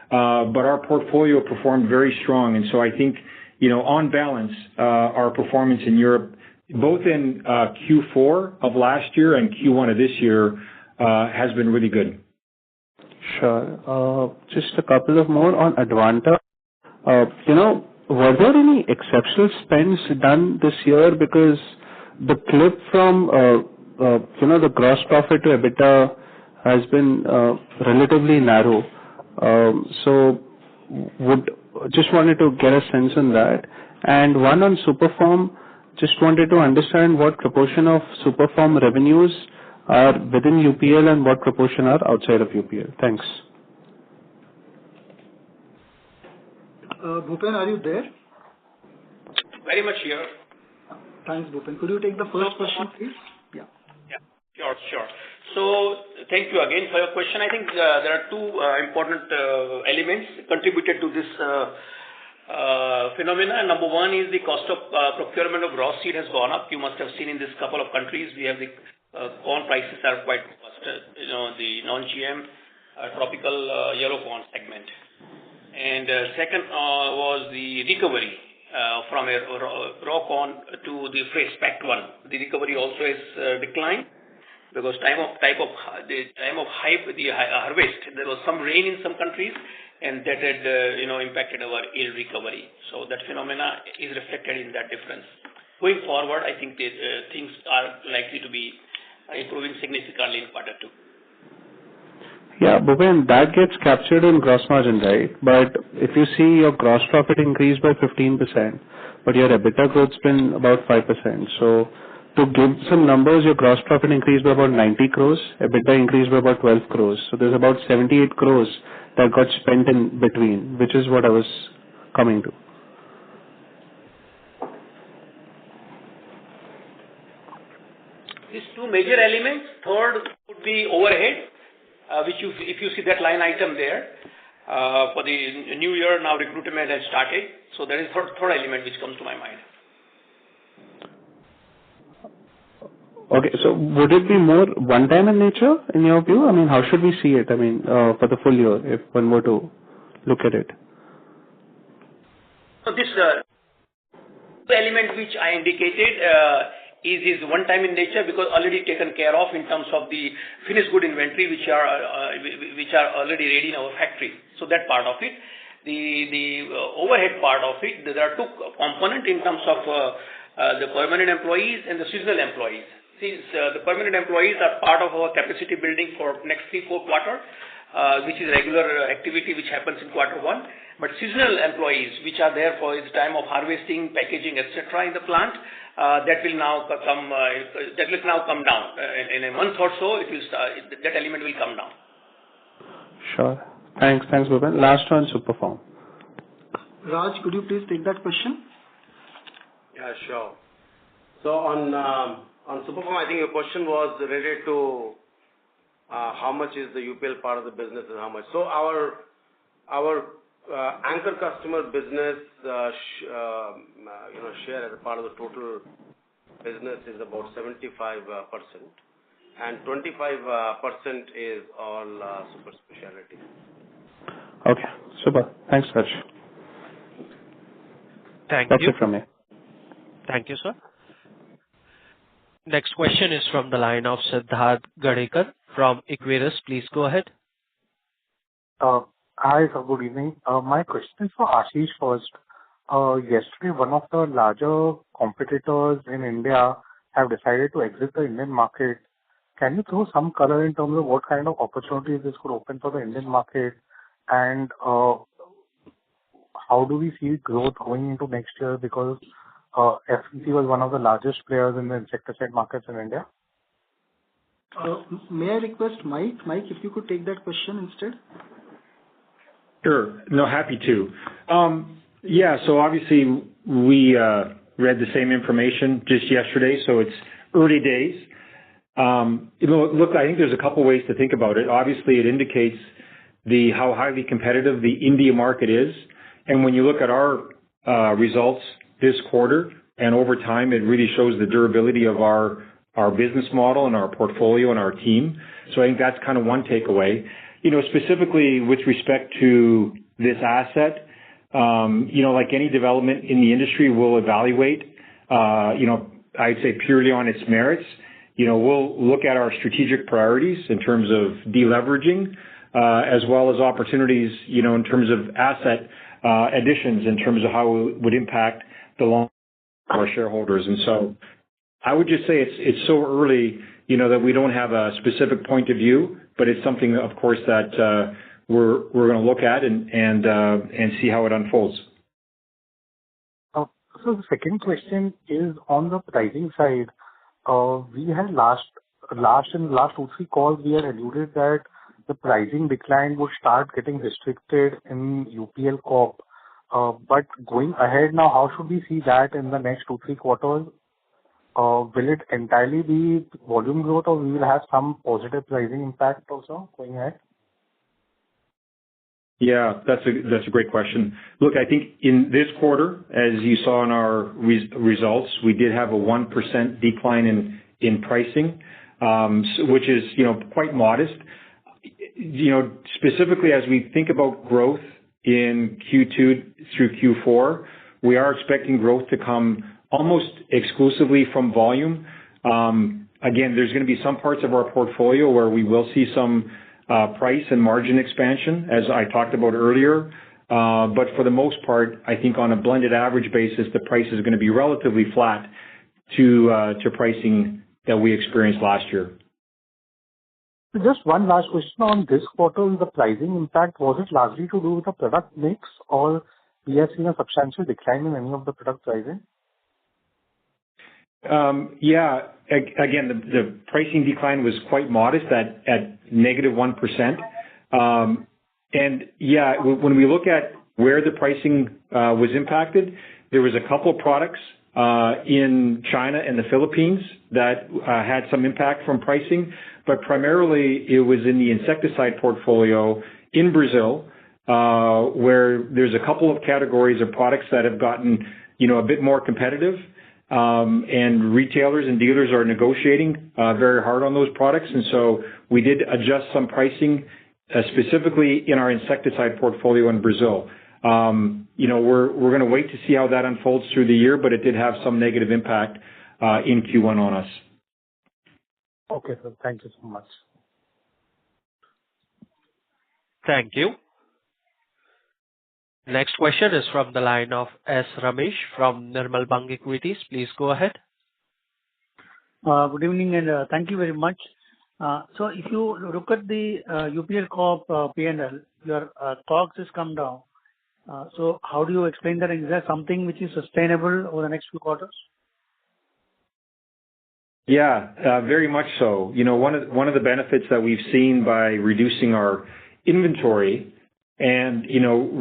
But our portfolio performed very strong. And so I think, on balance, our performance in Europe, both in Q4 of last year and Q1 of this year, has been really good. Sure. Just a couple of more on Advanta. Were there any exceptional spends done this year? Because the clip from, the gross profit to EBITDA has been relatively narrow. So just wanted to get a sense on that. And one on Superform, just wanted to understand what proportion of Superform revenues are within UPL and what proportion are outside of UPL. Thanks. Bhupen, are you there? Very much here. Thanks, Bhupen. Could you take the first question, please? Yeah. Sure. So thank you again for your question. I think there are two important elements contributed to this phenomena. Number one is the cost of procurement of raw seed has gone up. You must have seen in this couple of countries, we have the corn prices are quite robust, the non-GM tropical yellow corn segment. And second was the recovery from a rock on to the fresh packed one. The recovery also has declined because the time of harvest, there was some rain in some countries, and that had impacted our yield recovery. So that phenomena is reflected in that difference. Going forward, I think things are likely to be improving significantly in quarter two. Yeah, Bhupen, that gets captured in gross margin, right? But if you see your gross profit increased by 15%, but your EBITDA growth's been about 5%. So to give some numbers, your gross profit increased by about 90 crores, EBITDA increased by about 12 crores. So there's about 78 crores that got spent in between, which is what I was coming to. These two major elements. Third would be overhead, which if you see that line item there, for the new year, now recruitment has started. So that is third element which comes to my mind. Okay, so would it be more one-time in nature in your view? I mean, how should we see it? I mean, for the full year, if one were to look at it. So this element which I indicated is one time in nature because already taken care of in terms of the finished good inventory which are already ready in our factory. So that part of it. The overhead part of it, there are two components in terms of the permanent employees and the seasonal employees. Since the permanent employees are part of our capacity building for next 3-4 quarters, which is regular activity which happens in quarter one. But seasonal employees, which are there for the time of harvesting, packaging, etc. in the plant, that will now come down. In a month or so, it will start, that element will come down. Sure. Thanks, Bhupen. Last one, Superform. Raj, could you please take that question? Yeah, sure. So on Superform, I think your question was related to how much is the UPL part of the business and how much. So our anchor customer business share as a part of the total business is about 75%, and 25% is all super specialty. Okay, super. Thanks, Raj. Thank That's you. it from me. Thank you, sir. Next question is from the line of Siddharth Gadekar from Equirus. Please go ahead. Hi, sir. Good evening. My question is for Ashish first. Yesterday, one of the larger competitors in India have decided to exit the Indian market. Can you throw some color in terms of what kind of opportunities this could open for the Indian market, and how do we see growth going into next year, because FMC was one of the largest players in the insecticide markets in India? May I request Mike, if you could take that question instead? Sure. No, happy to. So obviously we read the same information just yesterday, so it's early days. Look, I think there's a couple ways to think about it. Obviously, it indicates how highly competitive the India market is, and when you look at our results this quarter and over time, it really shows the durability of our business model and our portfolio and our team. So I think that's kind of one takeaway. Specifically with respect to this asset, like any development in the industry, we'll evaluate, I'd say purely on its merits. We'll look at our strategic priorities in terms of deleveraging, as well as opportunities, in terms of asset additions, in terms of how it would impact the long of our shareholders. And so I would just say it's so early, that we don't have a specific point of view, but it's something, of course, that we're going to look at and see how it unfolds. So the second question is on the pricing side. We had last 2-3 calls, we had alluded that the pricing decline would start getting restricted in UPL Corp. But going ahead now, how should we see that in the next 2-3 quarters? Will it entirely be volume growth, or we will have some positive pricing impact also going ahead? Yeah, that's a great question. Look, I think in this quarter, as you saw in our results, we did have a 1% decline in pricing, which is, quite modest. Specifically as we think about growth in Q2 through Q4. We are expecting growth to come almost exclusively from volume. Again, there's going to be some parts of our portfolio where we will see some price and margin expansion, as I talked about earlier. But for the most part, I think on a blended average basis, the price is going to be relatively flat to pricing that we experienced last year. Just one last question on this quarter, the pricing impact, was it largely to do with the product mix, or we have seen a substantial decline in any of the product pricing? Yeah. Again, the pricing decline was quite modest at negative 1%. And yeah, when we look at where the pricing was impacted, there was a couple of products in China and the Philippines that had some impact from pricing, but primarily it was in the insecticide portfolio in Brazil, where there's a couple of categories of products that have gotten, a bit more competitive. And retailers and dealers are negotiating very hard on those products. And so we did adjust some pricing specifically in our insecticide portfolio in Brazil. We're going to wait to see how that unfolds through the year, but it did have some negative impact in Q1 on us. Okay, sir. Thank you so much. Thank you. Next question is from the line of S. Ramesh from Nirmal Bang Equities. Please go ahead. Good evening, and thank you very much. So if you look at the UPL Corp P&L, your COGS has come down. So how do you explain that? Is there something which is sustainable over the next few quarters? Yeah, very much so. One of the benefits that we've seen by reducing our inventory and,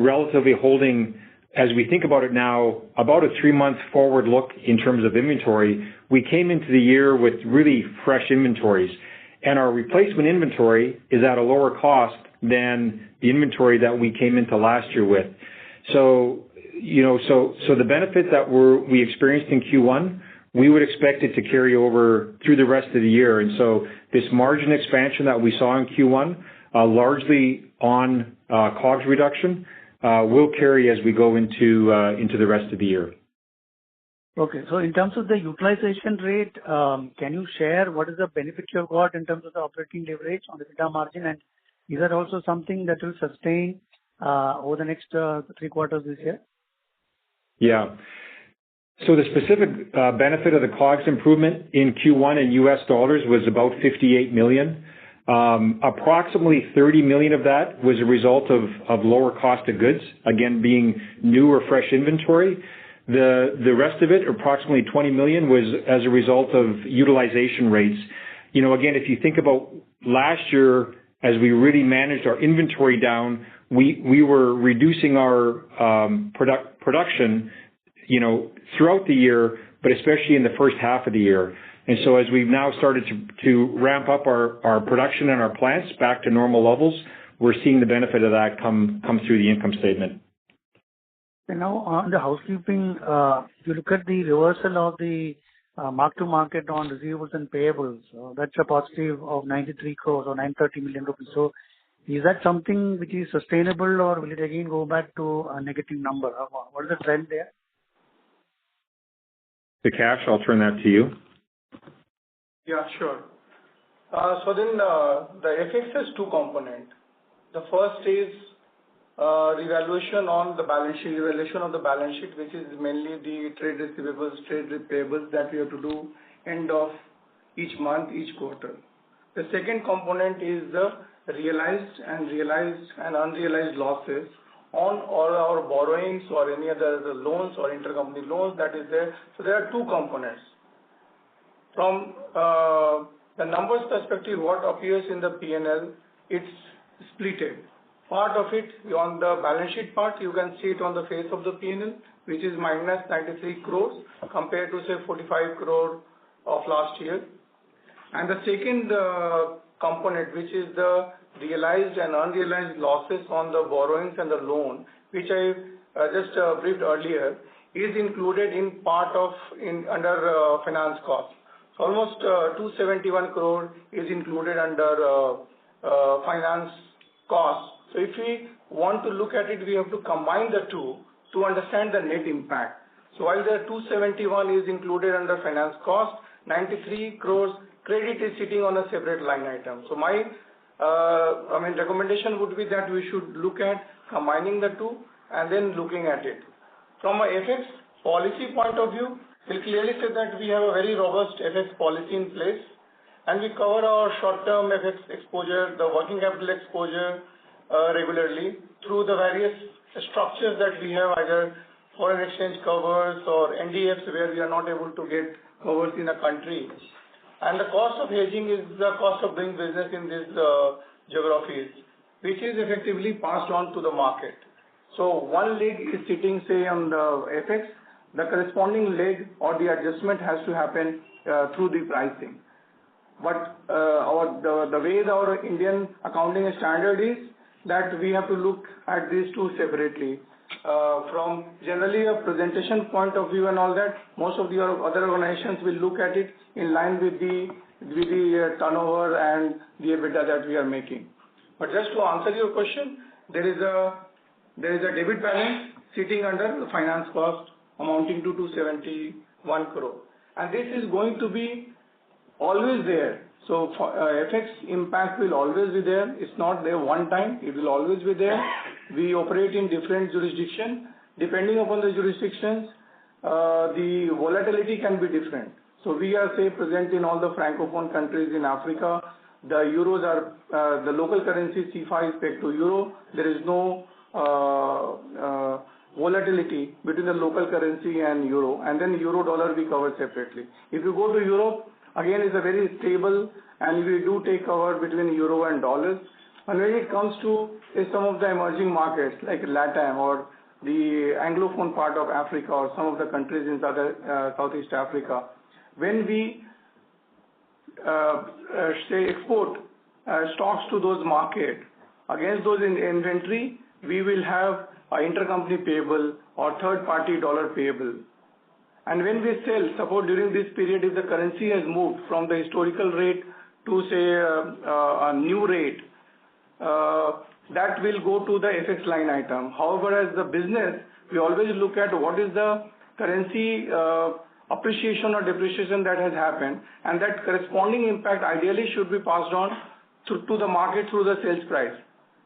relatively holding, as we think about it now, about a 3-month forward look in terms of inventory, we came into the year with really fresh inventories. And our replacement inventory is at a lower cost than the inventory that we came into last year with. So, so the benefit that we experienced in Q1, we would expect it to carry over through the rest of the year. And so this margin expansion that we saw in Q1, largely on COGS reduction, will carry as we go into the rest of the year. Okay. So in terms of the utilization rate, can you share what is the benefit you've got in terms of the operating leverage on the EBITDA margin? And is that also something that will sustain over the next 3 quarters this year? Yeah. So the specific benefit of the COGS improvement in Q1 in US dollars was about $58 million. Approximately $30 million of that was a result of lower cost of goods, again, being new or fresh inventory. The rest of it, approximately $20 million, was as a result of utilization rates. Again, if you think about last year, as we really managed our inventory down, we were reducing our production, throughout the year, but especially in the first half of the year. And so as we've now started to ramp up our production and our plants back to normal levels, we're seeing the benefit of that come through the income statement. And now on the housekeeping, if you look at the reversal of the mark-to-market on receivables and payables, that's a positive of 93 crores or 930 million rupees. So is that something which is sustainable, or will it again go back to a negative number? What is the trend there? Vikash, I'll turn that to you. Yeah, sure. So then the FX has 2 components. The first is revaluation on the balance sheet, revaluation of the balance sheet, which is mainly the trade receivables, trade payables that we have to do end of each month, each quarter. The second component is the realized and unrealized losses on all our borrowings or any other loans or intercompany loans that is there. So there are 2 components. From the numbers perspective, what appears in the P&L, it's splitted. Part of it on the balance sheet part, you can see it on the face of the P&L, which is minus 93 crores compared to say 45 crore of last year. And the second component, which is the realized and unrealized losses on the borrowings and the loan, which I just briefed earlier, is included in part of under finance cost. So almost 271 crore is included under finance cost. So if we want to look at it, we have to combine the two to understand the net impact. So while the 271 is included under finance cost, 93 crores credit is sitting on a separate line item. So my recommendation would be that we should look at combining the two and then looking at it. From a FX policy point of view, we'll clearly say that we have a very robust FX policy in place, and we cover our short-term FX exposure, the working capital exposure regularly through the various structures that we have, either foreign exchange covers or NDFs where we are not able to get covers in a country. And the cost of hedging is the cost of doing business in these geographies, which is effectively passed on to the market. So one leg is sitting, say, on the FX, the corresponding leg or the adjustment has to happen through the pricing. But the way our Indian accounting standard is that we have to look at these two separately. From generally a presentation point of view and all that, most of the other organizations will look at it in line with the turnover and the EBITDA that we are making. But just to answer your question, there is a debit balance sitting under the finance cost amounting to 271 crore, and this is going to be always there. So FX impact will always be there. It's not there one time. It will always be there. We operate in different jurisdictions. Depending upon the jurisdictions, the volatility can be different. So we are, say, present in all the francophone countries in Africa. The euros are, the local currency CFA is pegged to euro. There is no volatility between the local currency and euro. And then euro dollar we cover separately. If you go to Europe, again, it's a very stable, and we do take cover between euro and dollars. And when it comes to some of the emerging markets like LATAM or the Anglophone part of Africa or some of the countries in Southeast Africa, when we say export stocks to those markets, against those in inventory, we will have intercompany payable or third-party dollar payable. And when we sell, suppose during this period, if the currency has moved from the historical rate to, say, a new rate, that will go to the FX line item. However, as the business, we always look at what is the currency appreciation or depreciation that has happened, and that corresponding impact ideally should be passed on to the market through the sales price.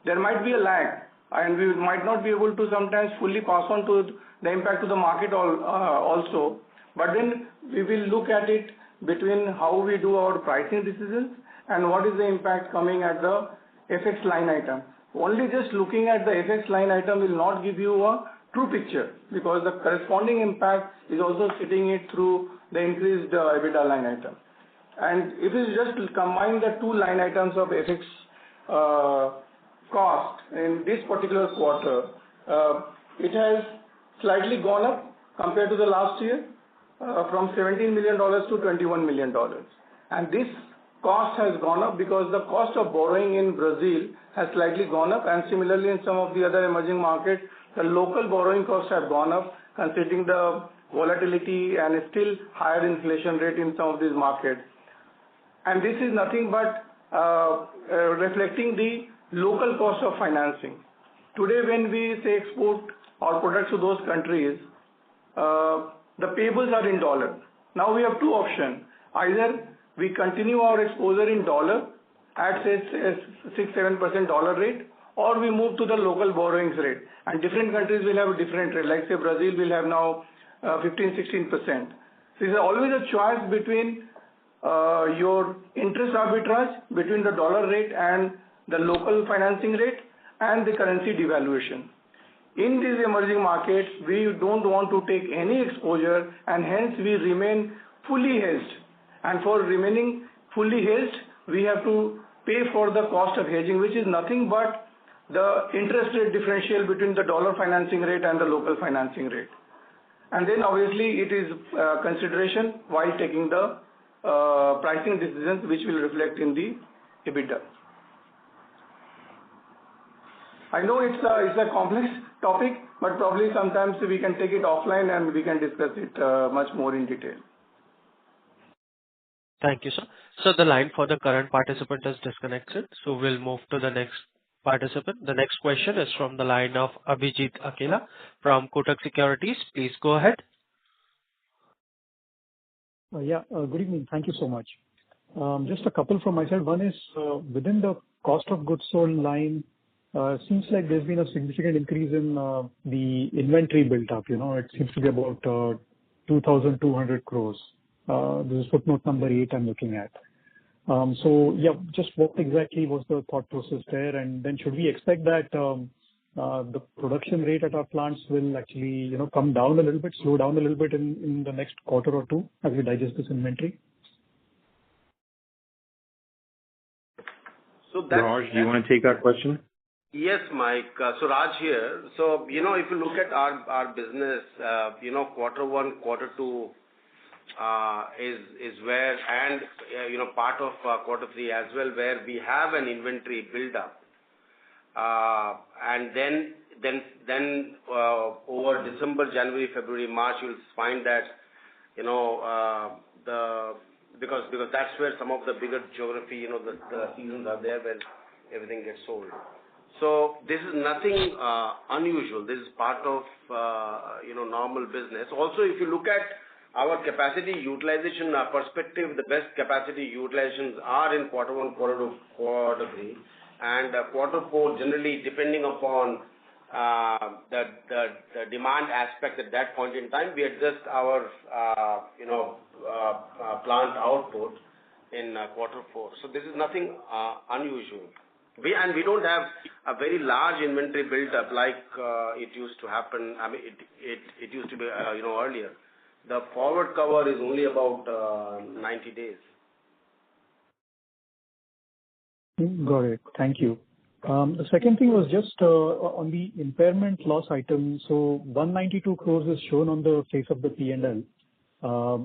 There might be a lag, and we might not be able to sometimes fully pass on to the impact to the market also, but then we will look at it between how we do our pricing decisions and what is the impact coming at the FX line item. Only just looking at the FX line item will not give you a true picture, because the corresponding impact is also sitting it through the increased EBITDA line item. And if you just combine the two line items of FX cost in this particular quarter, it has slightly gone up compared to the last year, from $17 million to $21 million. And this cost has gone up because the cost of borrowing in Brazil has slightly gone up, and similarly in some of the other emerging markets, the local borrowing costs have gone up, considering the volatility and still higher inflation rate in some of these markets. And this is nothing but reflecting the local cost of financing. Today, when we say export our products to those countries, the payables are in dollar. Now we have two options. Either we continue our exposure in dollar at, say, 6-7% dollar rate, or we move to the local borrowings rate. And different countries will have a different rate. Like, say, Brazil will have now 15-16%. So it's always a choice between your interest arbitrage between the dollar rate and the local financing rate and the currency devaluation. In these emerging markets, we don't want to take any exposure, and hence we remain fully hedged. And for remaining fully hedged, we have to pay for the cost of hedging, which is nothing but the interest rate differential between the dollar financing rate and the local financing rate. And then obviously it is consideration while taking the pricing decisions, which will reflect in the EBITDA. I know it's a complex topic, but probably sometimes we can take it offline and we can discuss it much more in detail. Thank you, sir. So the line for the current participant is disconnected, so we'll move to the next participant. The next question is from the line of Abhijit Akela from Kotak Securities. Please go ahead. Good evening. Thank you so much. Just a couple from my side. One is, within the cost of goods sold line, seems like there's been a significant increase in the inventory built up. It seems to be about 2,200 crores. This is footnote number 8 I'm looking at. Just what exactly was the thought process there? And then should we expect that the production rate at our plants will actually, come down a little bit, slow down a little bit in the next quarter or two as we digest this inventory? Raj, do you want to take that question? Yes, Mike. So Raj here. So, if you look at our business, quarter one, quarter two is where, and, part of quarter three as well, where we have an inventory build up. And then over December, January, February, March, you'll find that, because that's where some of the bigger geography, the seasons are there when everything gets sold. So this is nothing unusual. This is part of, normal business. Also, if you look at our capacity utilization perspective, the best capacity utilizations are in quarter one, quarter two, quarter three. And quarter four, generally, depending upon the demand aspect at that point in time, we adjust our, plant output in quarter four. So this is nothing unusual. We don't have a very large inventory built up like it used to happen. I mean, it used to be, earlier. The forward cover is only about 90 days. Got it. Thank you. The second thing was just on the impairment loss item. So 192 crores is shown on the face of the P&L.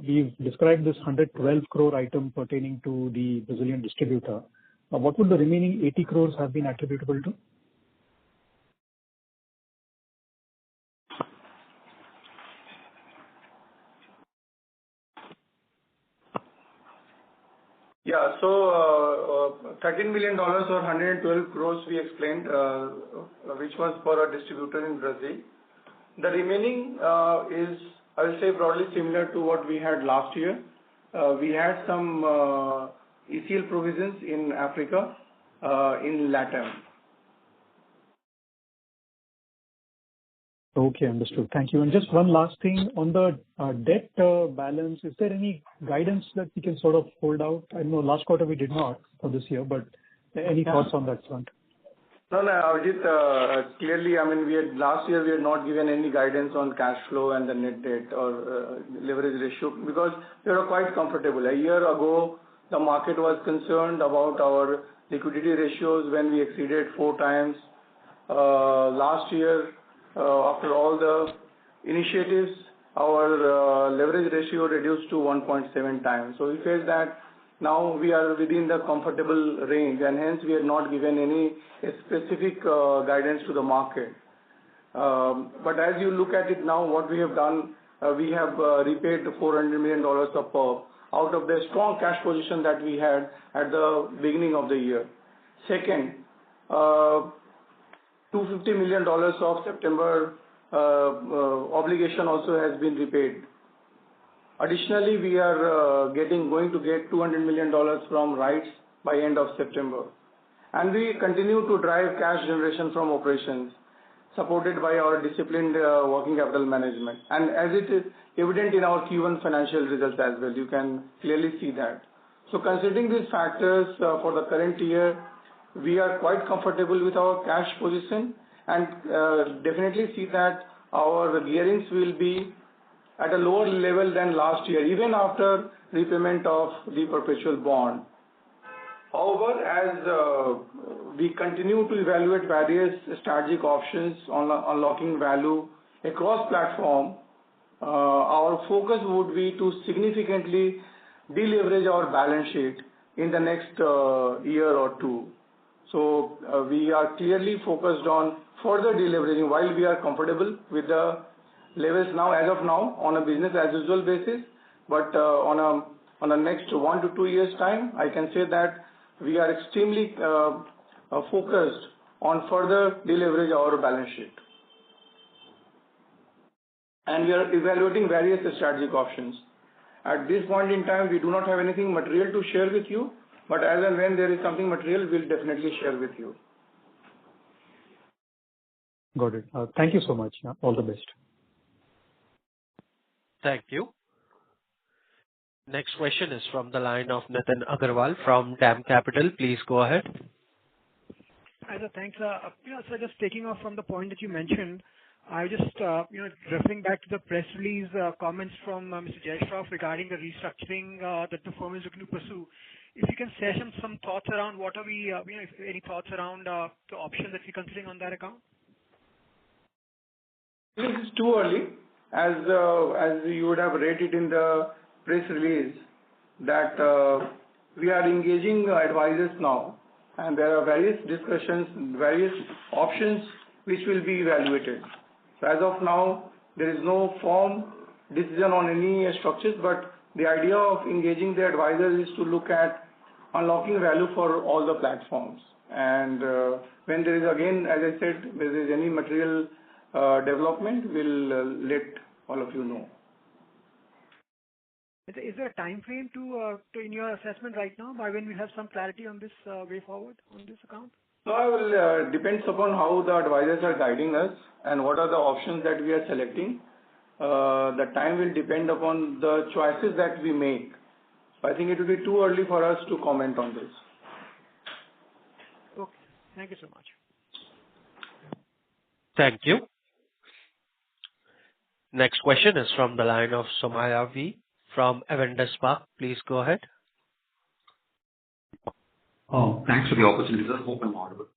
We've described this 112 crore item pertaining to the Brazilian distributor. What would the remaining 80 crores have been attributable to? Yeah. So, $13 million or 112 crores we explained, which was for a distributor in Brazil. The remaining is, I will say, broadly similar to what we had last year. We had some ECL provisions in Africa, in LATAM. Okay, understood. Thank you. And just one last thing on the debt balance. Is there any guidance that we can sort of hold out? I know last quarter we did not for this year, but any thoughts on that front? No, Ajit, clearly, I mean, last year we had not given any guidance on cash flow and the net debt or leverage ratio because we were quite comfortable. A year ago, the market was concerned about our liquidity ratios when we exceeded 4 times. Last year, after all the initiatives, our leverage ratio reduced to 1.7 times. So we felt that now we are within the comfortable range, and hence we have not given any specific guidance to the market. But as you look at it now, what we have done, we have repaid the $400 million of PERP out of the strong cash position that we had at the beginning of the year. Second, $250 million of September obligation also has been repaid. Additionally, we are going to get $200 million from rights by end of September. And we continue to drive cash generation from operations, supported by our disciplined working capital management. And as it is evident in our Q1 financial results as well, you can clearly see that. So considering these factors for the current year, we are quite comfortable with our cash position and definitely see that our gearings will be at a lower level than last year, even after repayment of the perpetual bond. However, as we continue to evaluate various strategic options on unlocking value across platform, our focus would be to significantly deleverage our balance sheet in the next year or two. So we are clearly focused on further deleveraging while we are comfortable with the levels now, as of now, on a business as usual basis. But on a next 1 to 2 years time, I can say that we are extremely focused on further deleverage our balance sheet. And we are evaluating various strategic options. At this point in time, we do not have anything material to share with you, but as and when there is something material, we'll definitely share with you. Got it. Thank you so much. All the best. Thank you. Next question is from the line of Nitin Agarwal from DAM Capital. Please go ahead. Hi, sir. Thanks. So just taking off from the point that you mentioned, I was just, referring back to the press release comments from Mr. Jayashraf regarding the restructuring that the firm is looking to pursue. If you can share some thoughts around what are we, if any thoughts around the options that we're considering on that account? This is too early, as you would have read it in the press release, that we are engaging advisors now, and there are various discussions, various options which will be evaluated. So as of now, there is no firm decision on any structures, but the idea of engaging the advisors is to look at unlocking value for all the platforms. And when there is, again, as I said, when there is any material development, we'll let all of you know. Is there a time frame to in your assessment right now by when we have some clarity on this way forward on this account? No, depends upon how the advisors are guiding us and what are the options that we are selecting. The time will depend upon the choices that we make. So I think it will be too early for us to comment on this. Okay. Thank you so much. Thank you. Next question is from the line of Somaya V from Avendus Spark. Please go ahead. Thanks for the opportunity, sir. Hope I'm audible.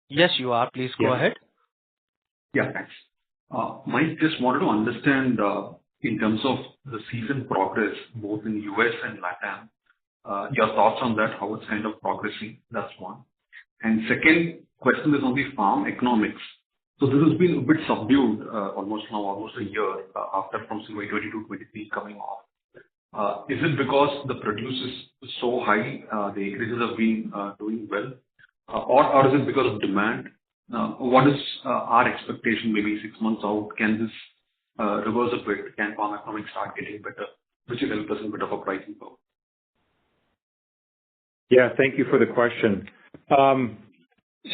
Yes, you are. Please go ahead. Yeah, thanks. Mike, just wanted to understand in terms of the season progress, both in US and LATAM, your thoughts on that, how it's kind of progressing. That's one. And second question is on the farm economics. So this has been a bit subdued almost a year after from 22-23 coming off. Is it because the produce is so high, the acreages have been doing well, or is it because of demand? What is our expectation maybe 6 months out? Can this reverse a bit? Can farm economics start getting better, which will help us in a bit of a pricing power? Yeah, thank you for the question.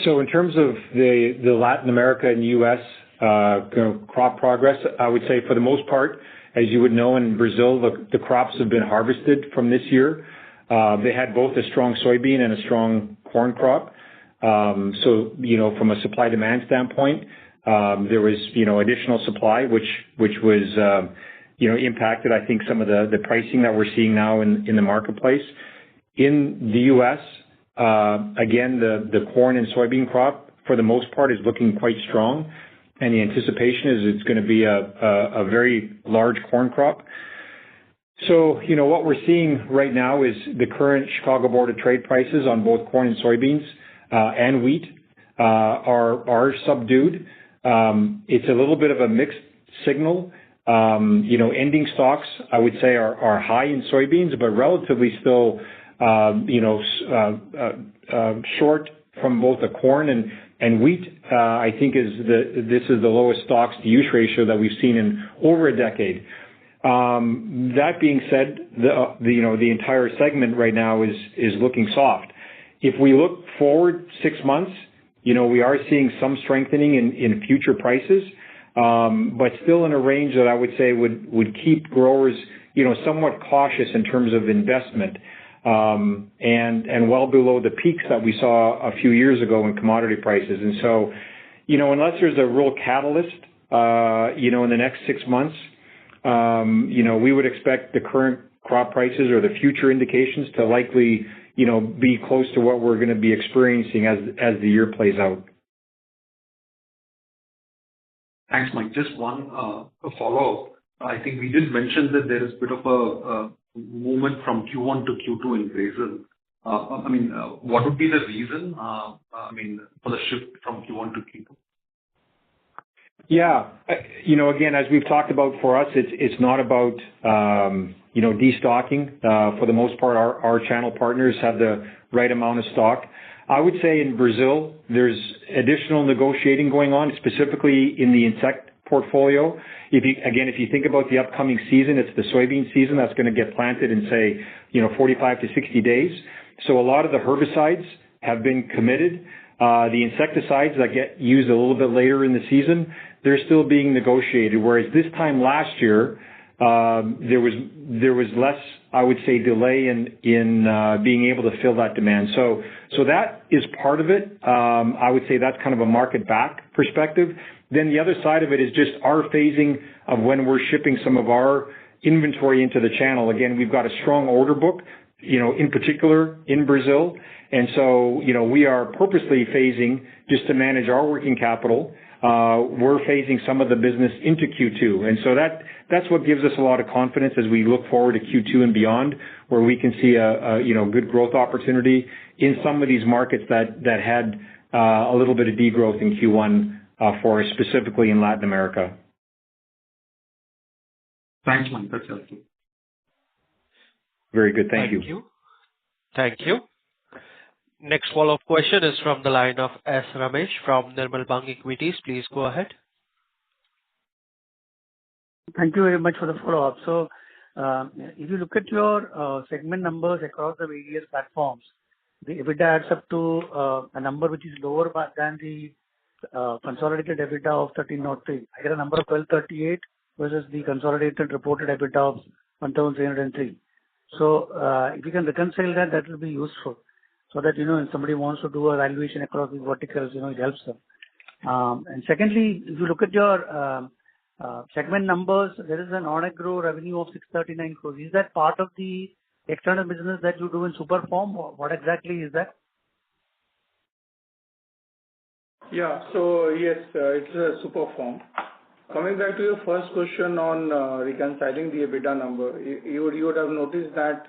So in terms of the Latin America and US crop progress, I would say for the most part, as you would know, in Brazil, the crops have been harvested from this year. They had both a strong soybean and a strong corn crop. So, from a supply-demand standpoint, there was, additional supply, which was, impacted, I think, some of the pricing that we're seeing now in the marketplace. In the U.S., again, the corn and soybean crop, for the most part, is looking quite strong. And the anticipation is it's going to be a very large corn crop. So, what we're seeing right now is the current Chicago Board of Trade prices on both corn and soybeans and wheat are subdued. It's a little bit of a mixed signal. Ending stocks, I would say, are high in soybeans, but relatively still, short from both the corn and wheat. I think this is the lowest stocks to use ratio that we've seen in over a decade. That being said, the entire segment right now is looking soft. If we look forward 6 months, we are seeing some strengthening in future prices, but still in a range that I would say would keep growers, somewhat cautious in terms of investment, and well below the peaks that we saw a few years ago in commodity prices. And so, unless there's a real catalyst, in the next 6 months, we would expect the current crop prices or the future indications to likely, be close to what we're going to be experiencing as the year plays out. Thanks, Mike. Just one follow-up. I think we did mention that there is a bit of a movement from Q1 to Q2 in Brazil. What would be the reason, for the shift from Q1 to Q2? Yeah. Again, as we've talked about, for us, it's not about, destocking. For the most part, our channel partners have the right amount of stock. I would say in Brazil, there's additional negotiating going on, specifically in the insect portfolio. If you think about the upcoming season, it's the soybean season that's going to get planted in, say, 45 to 60 days. So a lot of the herbicides have been committed. The insecticides that get used a little bit later in the season, they're still being negotiated. Whereas this time last year, there was less, I would say, delay in being able to fill that demand. So that is part of it. I would say that's kind of a market back perspective. Then the other side of it is just our phasing of when we're shipping some of our inventory into the channel. Again, we've got a strong order book, in particular in Brazil. And so, we are purposely phasing just to manage our working capital. We're phasing some of the business into Q2. And so that's what gives us a lot of confidence as we look forward to Q2 and beyond, where we can see a good growth opportunity in some of these markets that had a little bit of degrowth in Q1 for us, specifically in Latin America. Thanks, Mike. That's helpful. Very good. Thank you. Thank you. Next follow-up question is from the line of S. Ramesh from Nirmal Bang Equities. Please go ahead. Thank you very much for the follow-up. So, if you look at your segment numbers across the various platforms, the EBITDA adds up to a number which is lower than the consolidated EBITDA of 1303. I get a number of 1238 versus the consolidated reported EBITDA of 1303. So, if you can reconcile that will be useful. So that, if somebody wants to do a valuation across these verticals, it helps them. And secondly, if you look at your segment numbers, there is an on-agro revenue of 639 crores. Is that part of the external business that you do in Superform? Or what exactly is that? Yeah. So yes, it's a Superform. Coming back to your first question on reconciling the EBITDA number, you would have noticed that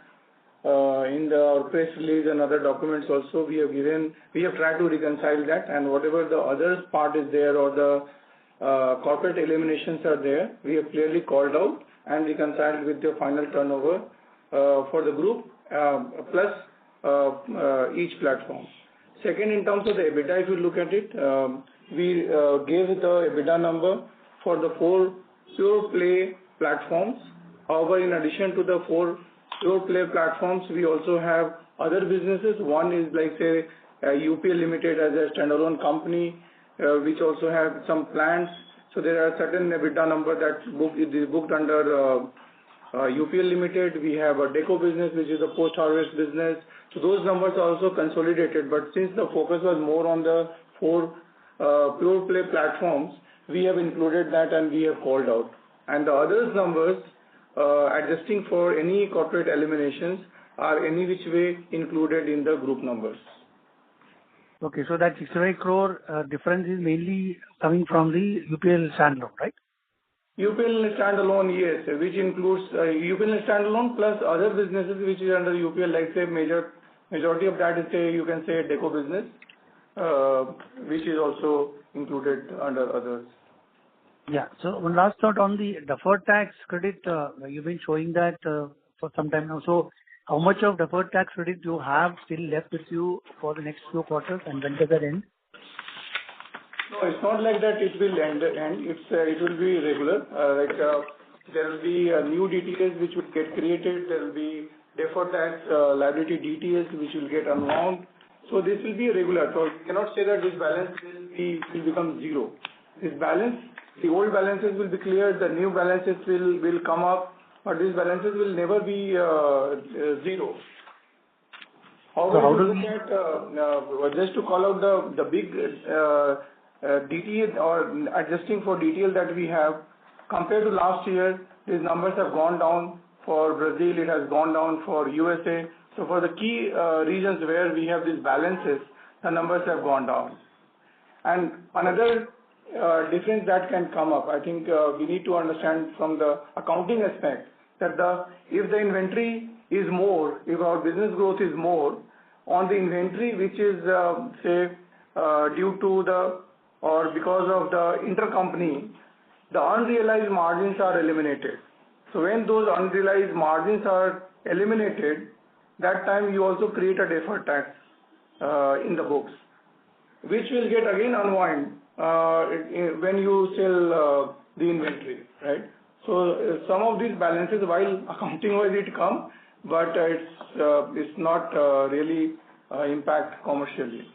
in our press release and other documents also, we have tried to reconcile that, and whatever the others part is there or the corporate eliminations are there, we have clearly called out and reconciled with the final turnover for the group plus each platform. Second, in terms of the EBITDA, if you look at it, we gave the EBITDA number for the 4 pure play platforms. However, in addition to the 4 pure play platforms, we also have other businesses. One is like, say, UPL Ltd as a standalone company, which also have some plants. So there are certain EBITDA number that is booked under UPL Ltd. We have a Decode business, which is a post-harvest business. So those numbers are also consolidated. But since the focus was more on the 4 pure play platforms, we have included that and we have called out. And the others numbers, adjusting for any corporate eliminations, are any which way included in the group numbers. Okay, so that 65 crore difference is mainly coming from the UPL standalone, right? UPL standalone, yes, which includes UPL standalone plus other businesses which is under UPL, like say majority of that is you can say Deco business, which is also included under others. Yeah. So one last thought on the deferred tax credit. You've been showing that for some time now. So how much of deferred tax credit do you have still left with you for the next few quarters, and when does that end? No, it's not like that it will end. It will be regular. There will be new DTAs which will get created. There will be deferred tax liability DTAs which will get unwound. So this will be regular. So you cannot say that this balance will become zero. This balance, the old balances will be cleared, the new balances will come up, but these balances will never be zero. However, just to call out the big DTA or adjusting for DTL that we have, compared to last year, these numbers have gone down. For Brazil, it has gone down. For USA, so for the key regions where we have these balances, the numbers have gone down. And another difference that can come up, I think we need to understand from the accounting aspect that if the inventory is more, if our business growth is more, on the inventory which is say due to or because of the intercompany, the unrealized margins are eliminated. So when those unrealized margins are eliminated, that time you also create a deferred tax in the books, which will get again unwind when you sell the inventory, right? So some of these balances, while accounting-wise it come, but it's not really impact commercially.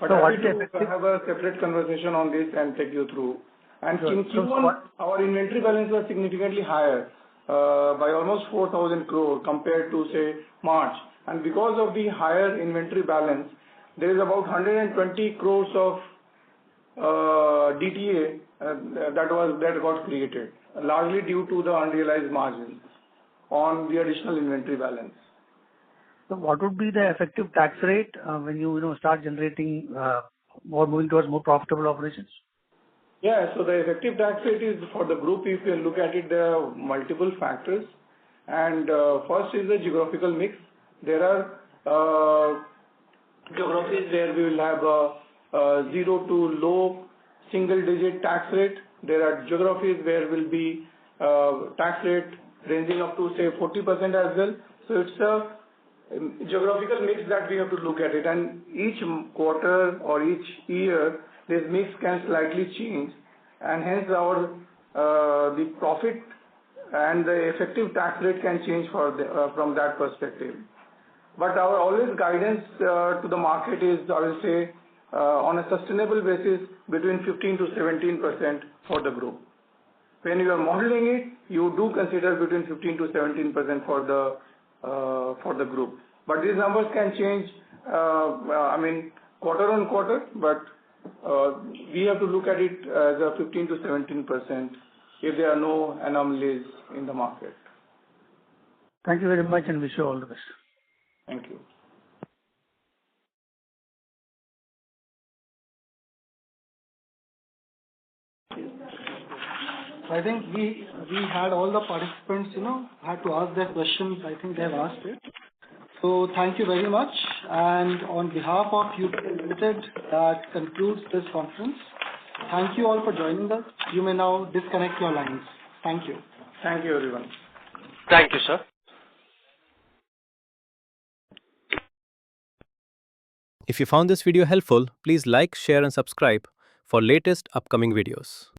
But So happy to have a separate conversation on this and take you through. And in Q1, our inventory balance was significantly higher by almost 4,000 crore compared to, say, March. And because of the higher inventory balance, there is about 120 crores of DTA that got created, largely due to the unrealized margins on the additional inventory balance. So what would be the effective tax rate when you start generating or moving towards more profitable operations? Yeah, so the effective tax rate is for the group, if you look at it, there are multiple factors. And first is the geographical mix. There are geographies where we will have a 0 to low single-digit tax rate. There are geographies where will be tax rate ranging up to, say, 40% as well. So it's a geographical mix that we have to look at it. And each quarter or each year, this mix can slightly change. And hence our the profit and the effective tax rate can change from that perspective. But our always guidance to the market is, I will say, on a sustainable basis, between 15 to 17% for the group. When you are modeling it, you do consider between 15 to 17% for the group. But these numbers can change, quarter on quarter, but we have to look at it as a 15 to 17% if there are no anomalies in the market. Thank you very much and wish you all the best. Thank you. I think we had all the participants, had to ask their questions. I think they have asked it. So thank you very much. And on behalf of UPL Ltd, that concludes this conference. Thank you all for joining us. You may now disconnect your lines. Thank you. Thank you, everyone. Thank you, sir. If you found this video helpful, please like, share and subscribe for latest upcoming videos.